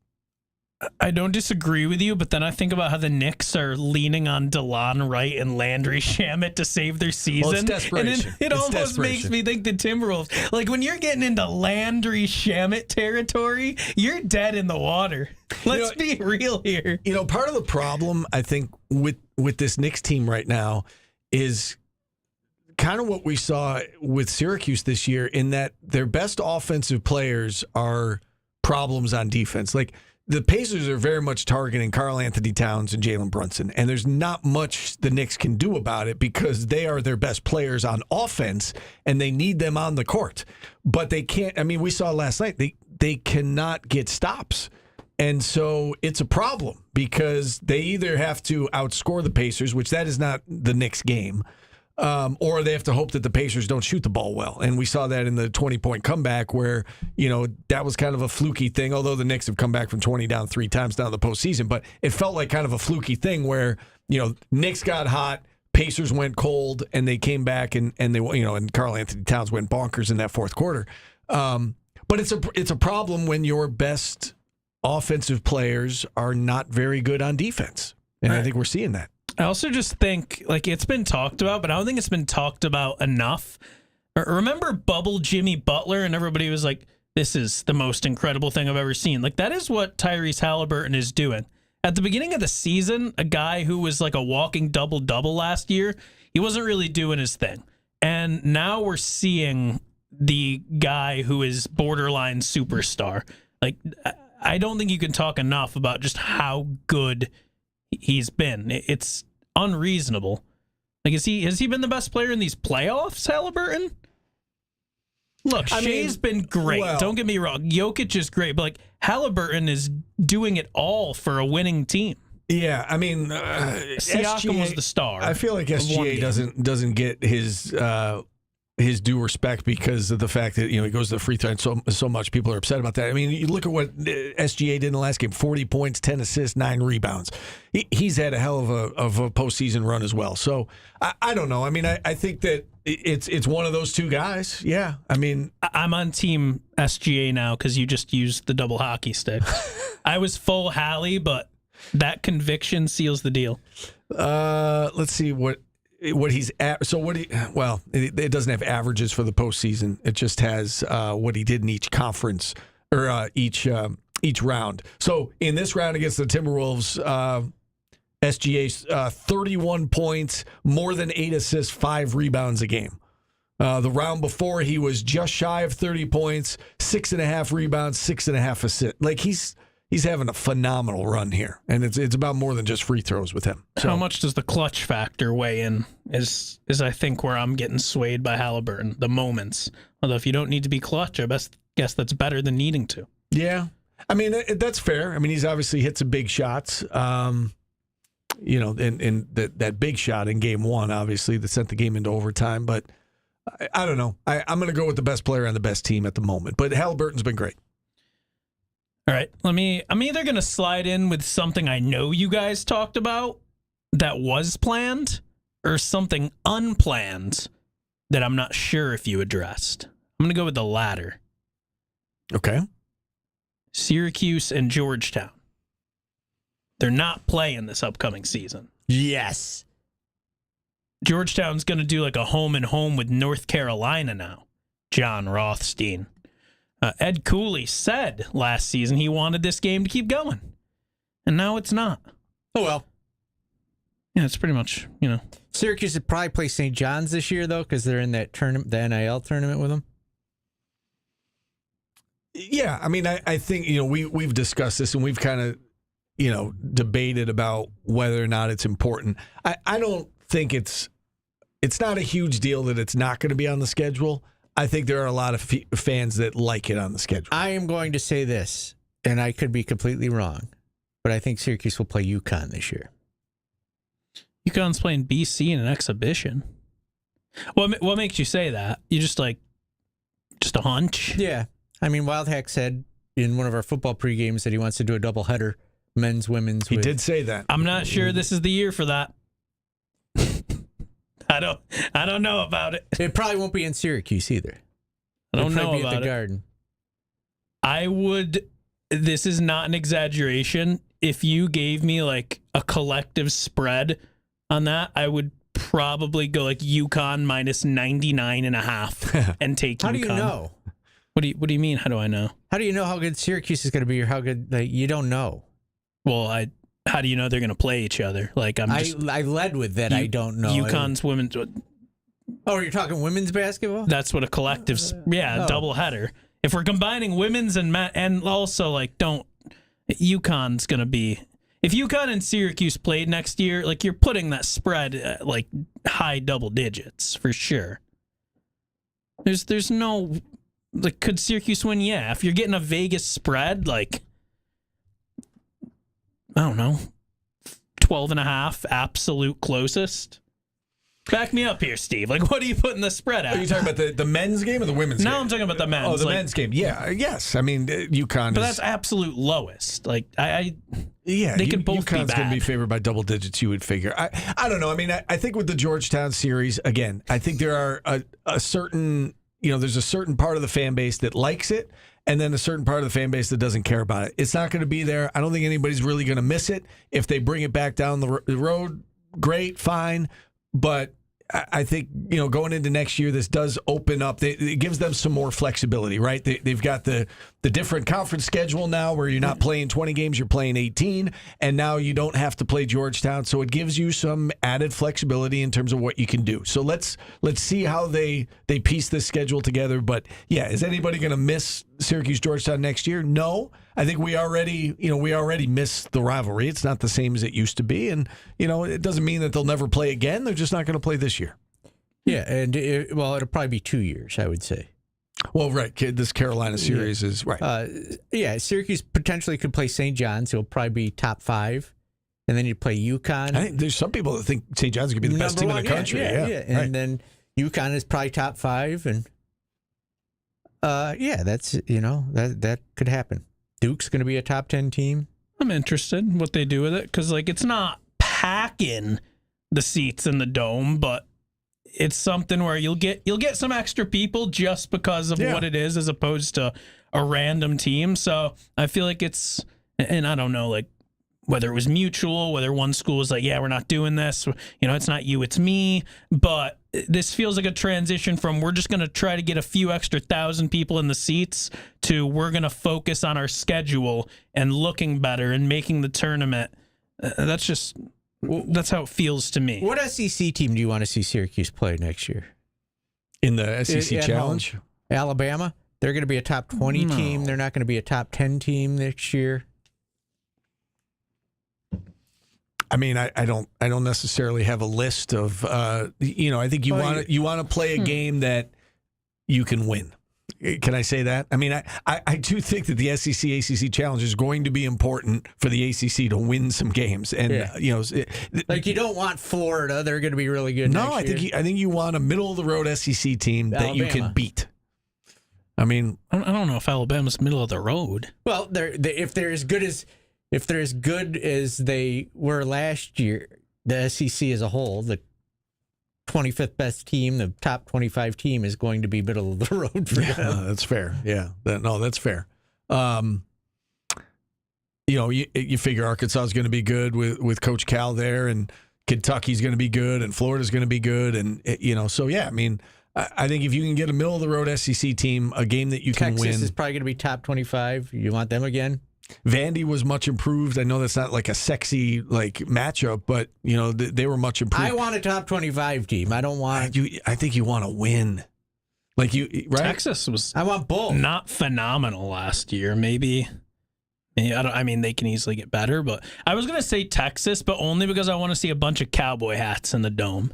I don't disagree with you, but then I think about how the Knicks are leaning on DeLon Wright and Landry Shamet to save their season. Well, it's desperation. And it almost makes me think the Timberwolves, like when you're getting into Landry Shamet territory, you're dead in the water. Let's be real here. Part of the problem, I think, with this Knicks team right now is kind of what we saw with Syracuse this year, in that their best offensive players are problems on defense. Like, the Pacers are very much targeting Karl Anthony Towns and Jalen Brunson, and there's not much the Knicks can do about it because they are their best players on offense, and they need them on the court. But they can't. I mean, we saw last night, they cannot get stops. And so it's a problem because they either have to outscore the Pacers, which that is not the Knicks game, or they have to hope that the Pacers don't shoot the ball well. And we saw that in the 20-point comeback where, that was kind of a fluky thing, although the Knicks have come back from 20 down 3 times down the postseason. But it felt like kind of a fluky thing where, Knicks got hot, Pacers went cold, and they came back and they, and Karl Anthony Towns went bonkers in that fourth quarter. But it's a problem when your best offensive players are not very good on defense. And I think we're seeing that. I also just think, it's been talked about, but I don't think it's been talked about enough. Remember Bubble Jimmy Butler, and everybody was like, this is the most incredible thing I've ever seen. That is what Tyrese Halliburton is doing. At the beginning of the season, a guy who was like a walking double-double last year, he wasn't really doing his thing. And now we're seeing the guy who is borderline superstar. I don't think you can talk enough about just how good he's been. It's unreasonable. Has he been the best player in these playoffs, Halliburton? Look, Shea's been great. Well, don't get me wrong. Jokic is great, but Halliburton is doing it all for a winning team. Yeah, Siakam was the star. I feel like SGA doesn't get his due respect because of the fact that he goes to the free throw and so much people are upset about that. You look at what SGA did in the last game: 40 points, 10 assists, 9 rebounds. He's had a hell of a postseason run as well. So I don't know. I think that it's one of those two guys. Yeah. I'm on team SGA now because you just used the double hockey stick. I was full Hallie, but that conviction seals the deal. Let's see what he's at. So it doesn't have averages for the postseason. It just has what he did in each conference or each round. So in this round against the Timberwolves, SGA's 31 points, more than 8 assists, 5 rebounds a game. The round before, he was just shy of 30 points, 6.5 rebounds, 6.5 assists. He's having a phenomenal run here, and it's about more than just free throws with him. So, how much does the clutch factor weigh in? Is I think where I'm getting swayed by Halliburton. The moments, although if you don't need to be clutch, I guess that's better than needing to. Yeah, that's fair. He's obviously hit some big shots. In that big shot in Game 1, obviously that sent the game into overtime. But I don't know. I'm going to go with the best player on the best team at the moment. But Halliburton's been great. All right, I'm either going to slide in with something I know you guys talked about that was planned or something unplanned that I'm not sure if you addressed. I'm going to go with the latter. Okay. Syracuse and Georgetown. They're not playing this upcoming season. Yes. Georgetown's going to do a home and home with North Carolina now. John Rothstein. Ed Cooley said last season he wanted this game to keep going, and now it's not. Oh, well. Yeah, it's pretty much, Syracuse would probably play St. John's this year, though, because they're in that tournament, the NIL tournament with them. Yeah, I think, we've discussed this, and we've kind of, debated about whether or not it's important. I don't think it's not a huge deal that it's not going to be on the schedule. I think there are a lot of fans that like it on the schedule. I am going to say this, and I could be completely wrong, but I think Syracuse will play UConn this year. UConn's playing BC in an exhibition. What makes you say that? You just a hunch? Yeah. Wildhack said in one of our football pregames that he wants to do a doubleheader, men's, women's. He did say that. I'm not sure this is the year for that. I don't know about it. It probably won't be in Syracuse either. I don't know about about at the it. Garden. I would. This is not an exaggeration. If you gave me a collective spread on that, I would probably go UConn minus 99.5 and take UConn. How do you know? What do you mean? How do I know? How do you know how good Syracuse is going to be, or how good you don't know? Well, how do you know they're going to play each other? I led with that. I don't know. UConn's women's. Oh, you're talking women's basketball? That's what a collective's. Double header. If we're combining women's and also UConn's going to be. If UConn and Syracuse played next year, you're putting that spread at, high double digits for sure. There's no could Syracuse win? Yeah, if you're getting a Vegas spread, I don't know, 12.5 absolute closest. Back me up here, Steve. Like, what are you putting the spread at? Are you talking about the men's game or the women's game? No, I'm talking about the men's. Oh, the men's game. Yeah, yes. I mean, UConn But that's absolute lowest. Like, they could both be UConn's bad. going to be favored by double digits, you would figure. I don't know. I mean, I think with the Georgetown series, again, I think there are a certain, there's a certain part of the fan base that likes it, and then a certain part of the fan base that doesn't care about it. It's not going to be there. I don't think anybody's really going to miss it. If they bring it back down the road, great, fine. But I think, going into next year, this does open up. It gives them some more flexibility, right? They've got the different conference schedule now where you're not playing 20 games, you're playing 18, and now you don't have to play Georgetown. So it gives you some added flexibility in terms of what you can do. So let's see how they piece this schedule together. But, yeah, is anybody going to miss Syracuse-Georgetown next year? No. I think we already miss the rivalry. It's not the same as it used to be. And, it doesn't mean that they'll never play again. They're just not going to play this year. Yeah, and it'll probably be 2 years, I would say. Well, right. This Carolina series is right. Syracuse potentially could play St. John's. It'll probably be top 5. And then you play UConn. I think there's some people that think St. John's going to be the best team in the country. Yeah. And then UConn is probably top 5. And, that's, that could happen. Duke's going to be a top 10 team. I'm interested in what they do with it because, it's not packing the seats in the dome, but it's something where you'll get some extra people just because of what it is, as opposed to a random team. So I feel like it's, and I don't know, whether it was mutual, whether one school was like, yeah, we're not doing this. It's not you, it's me. But this feels like a transition from we're just going to try to get a few extra 1,000 people in the seats to we're going to focus on our schedule and looking better and making the tournament. That's how it feels to me. What SEC team do you want to see Syracuse play next year? In the SEC Challenge? Home. Alabama? They're going to be a top 20 team. They're not going to be a top 10 team next year. I mean, I don't necessarily have a list of I think you want to play a game that you can win. Can I say that? I mean, I do think that the SEC ACC Challenge is going to be important for the ACC to win some games, and you don't want Florida; they're going to be really good. No, I think you want a middle of the road SEC team that you can beat. I mean, I don't know if Alabama's middle of the road. Well, if they're as good as they were last year, the SEC as a whole, the 25th best team, the top 25 team is going to be middle of the road for them. That's fair. Yeah, that's fair. You figure Arkansas is going to be good with Coach Cal there, and Kentucky's going to be good, and Florida's going to be good, and so yeah. I mean, I think if you can get a middle of the road SEC team, a game that you can win, Texas is probably going to be top 25. You want them again? Vandy was much improved. I know that's not like a sexy matchup, but they were much improved. I want a top 25 team. I don't want. I think you want to win. Right? Texas was. I want both. Not phenomenal last year. Maybe I mean, they can easily get better, but I was gonna say Texas, but only because I want to see a bunch of cowboy hats in the dome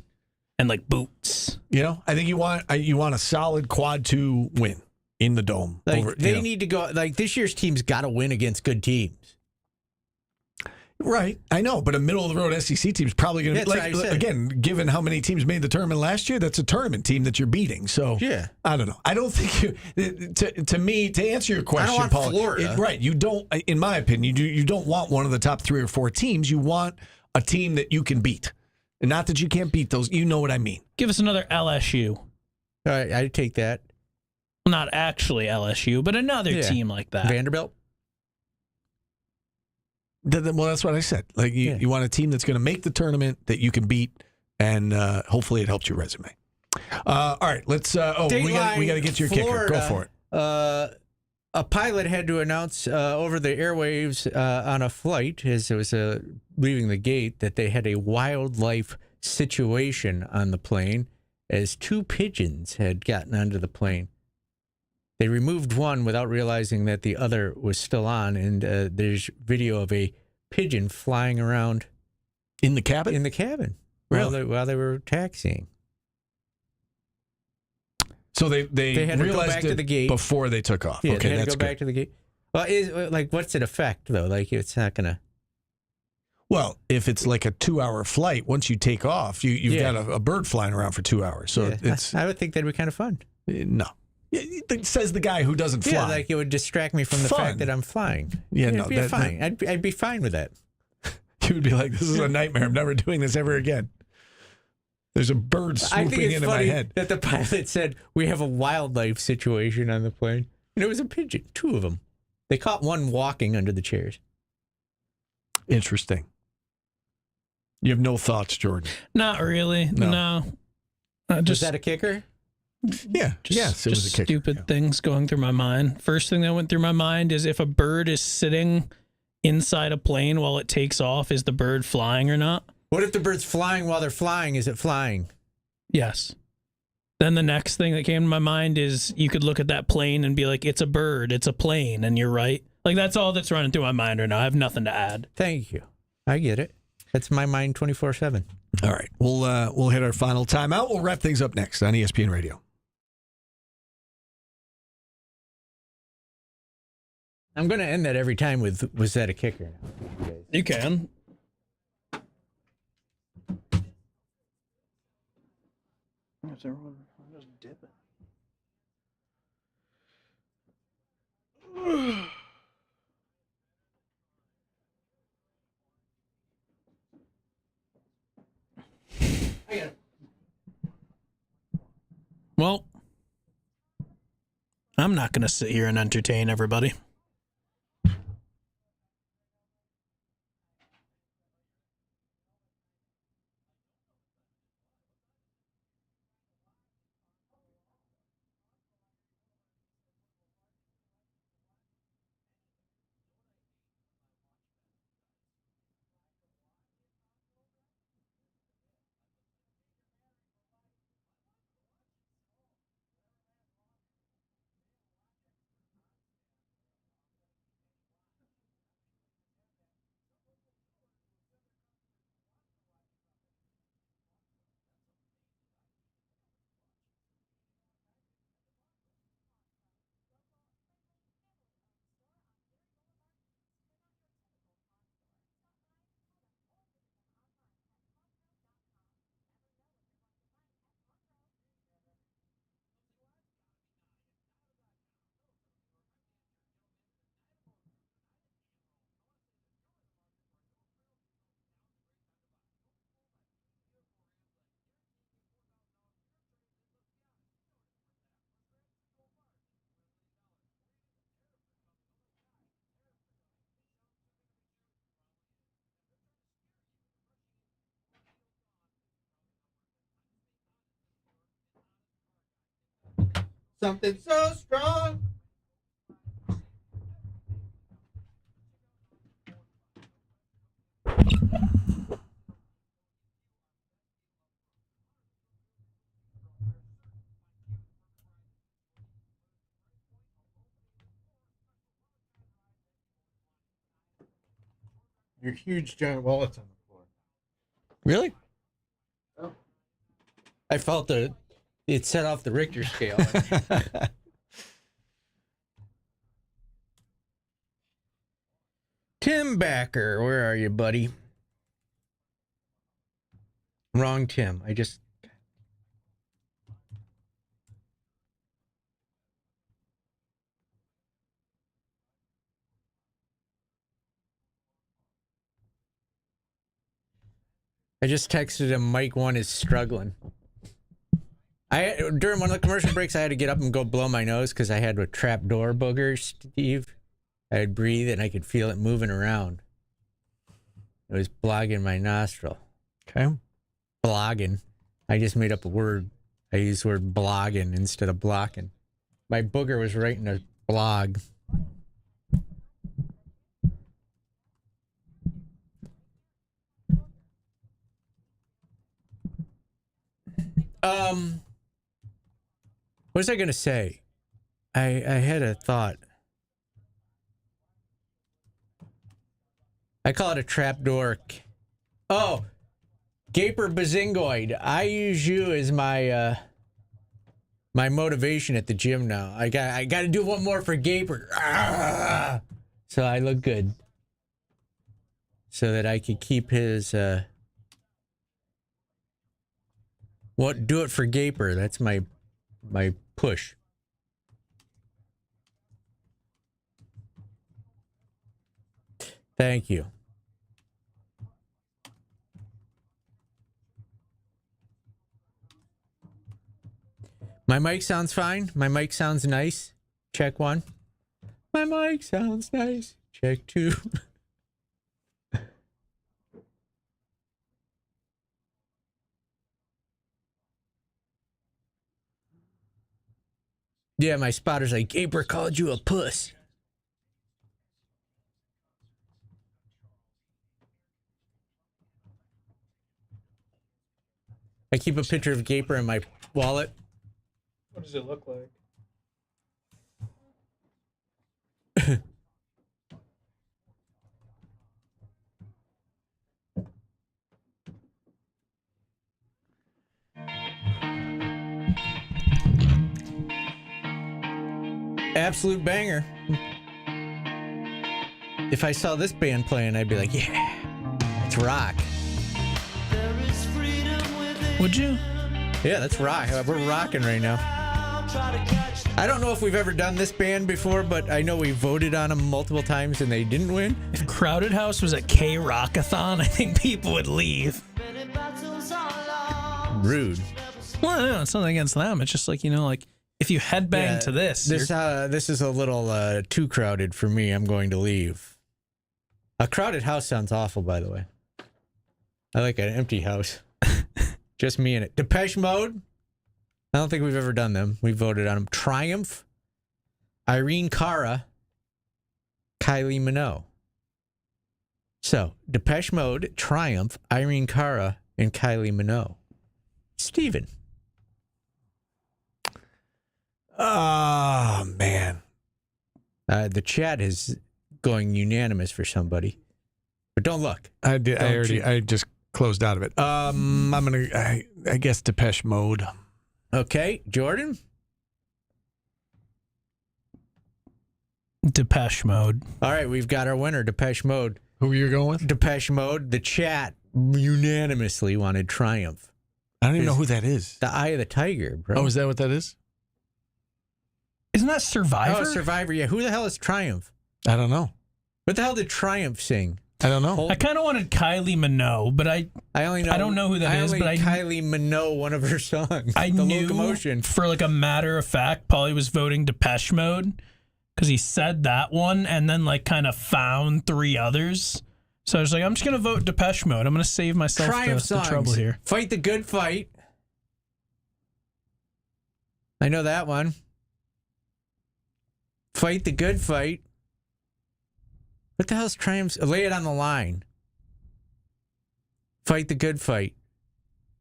and boots. I think you want a solid quad 2 win. In the dome. They need to go, this year's team's got to win against good teams. Right. I know, but a middle-of-the-road SEC team's probably going to be, again, given how many teams made the tournament last year, that's a tournament team that you're beating. So, yeah. I don't know. I don't think to answer your question, I don't want Paul, Florida. Right. You don't, in my opinion, you don't want one of the top 3 or 4 teams. You want a team that you can beat. And not that you can't beat those. You know what I mean. Give us another LSU. All right, I'd take that. Not actually LSU, but another team like that. Vanderbilt? Well, that's what I said. You want a team that's going to make the tournament that you can beat, and hopefully it helps your resume. All right, let's. We got to get to your Florida, kicker. Go for it. A pilot had to announce over the airwaves on a flight as it was leaving the gate that they had a wildlife situation on the plane, as 2 pigeons had gotten onto the plane. They removed one without realizing that the other was still on, and there's video of a pigeon flying around in the cabin. Really? while they were taxiing. So they had to realized go back to the gate before they took off. Yeah, okay, they had that's to go back to the gate. Well, what's it affect though? It's not gonna. Well, if it's like a 2-hour flight, once you take off, you've got a bird flying around for 2 hours. So I would think that'd be kind of fun. No. It says the guy who doesn't fly. Yeah, like it would distract me from the fact that I'm flying. Yeah, It'd no, be fine. I'd be fine with that. You would be like, this is a nightmare. I'm never doing this ever again. There's a bird swooping into my head. That the pilot said, we have a wildlife situation on the plane. And it was a pigeon, 2 of them. They caught one walking under the chairs. Interesting. You have no thoughts, Jordan? Not really. No. Was that a kicker? Yeah. Yes, it was a kicker. Stupid things going through my mind. First thing that went through my mind is if a bird is sitting inside a plane while it takes off, is the bird flying or not? What if the bird's flying while they're flying? Is it flying? Yes. Then the next thing that came to my mind is you could look at that plane and be like, it's a bird, it's a plane, and you're right. Like, that's all that's running through my mind right now. I have nothing to add. Thank you. I get it. That's my mind 24/7. All right. We'll hit our final timeout. We'll wrap things up next on ESPN Radio. I'm going to end that every time with, was that a kicker? You can. Is everyone just dipping? Well, I'm not going to sit here and entertain everybody. Something so strong. Your huge giant wallets on the floor. Really? Oh. I felt it set off the Richter scale. Tim Backer, where are you, buddy? Wrong Tim. I just texted him, Mike 1 is struggling. During one of the commercial breaks, I had to get up and go blow my nose because I had a trapdoor booger, Steve. I'd breathe and I could feel it moving around. It was blogging my nostril. Okay. Blogging. I just made up a word. I used the word blogging instead of blocking. My booger was writing a blog. What was I going to say? I had a thought. I call it a trapdoor. Oh, Gaper Bazingoid. I use you as my my motivation at the gym now. I got to do one more for Gaper. So I look good. so that I could keep his. What? Do it for Gaper. That's my push. Thank you. My mic sounds fine. My mic sounds nice. Check 1. My mic sounds nice. Check 2. Yeah, my spotter's like, Gaper called you a puss. I keep a picture of Gaper in my wallet. What does it look like? Absolute banger. If I saw this band playing, I'd be like, yeah, it's rock. Would you? Yeah, that's rock. We're rocking right now. I don't know if we've ever done this band before, but I know we voted on them multiple times and they didn't win. If Crowded House was a K-Rockathon, I think people would leave. Rude. Well, no, it's nothing against them. It's just like, like if you headbang to this. This is a little too crowded for me. I'm going to leave. A crowded house sounds awful, by the way. I like an empty house. Just me in it. Depeche Mode. I don't think we've ever done them. We voted on them. Triumph. Irene Cara. Kylie Minogue. So, Depeche Mode, Triumph, Irene Cara, and Kylie Minogue. Steven. Oh, man. The chat is going unanimous for somebody. But don't look. I just closed out of it. I'm going to, I guess, Depeche Mode. Okay, Jordan? Depeche Mode. All right, we've got our winner, Depeche Mode. Who are you going with? Depeche Mode. The chat unanimously wanted Triumph. I don't even know who that is. The Eye of the Tiger, bro. Oh, is that what that is? Isn't that Survivor? Oh, Survivor, yeah. Who the hell is Triumph? I don't know. What the hell did Triumph sing? I don't know. I kind of wanted Kylie Minogue, but I don't know who that is. But Kylie Minogue, one of her songs. I knew Locomotion. For like a matter of fact, Paulie was voting Depeche Mode because he said that one and then like kind of found 3 others. So I was like, I'm just gonna vote Depeche Mode. I'm gonna save myself the trouble here. Fight the Good Fight. I know that one. Fight the Good Fight. What the hell's Triumph's? Lay It on the Line. Fight the Good Fight.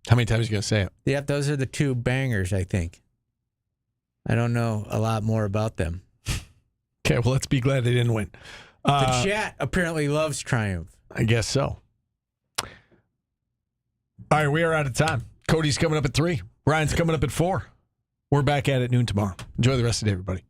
How many times are you going to say it? Yep, those are the 2 bangers, I think. I don't know a lot more about them. Okay, well, let's be glad they didn't win. The chat apparently loves Triumph. I guess so. All right, we are out of time. Cody's coming up at 3. Ryan's coming up at 4. We're back at it noon tomorrow. Enjoy the rest of the day, everybody.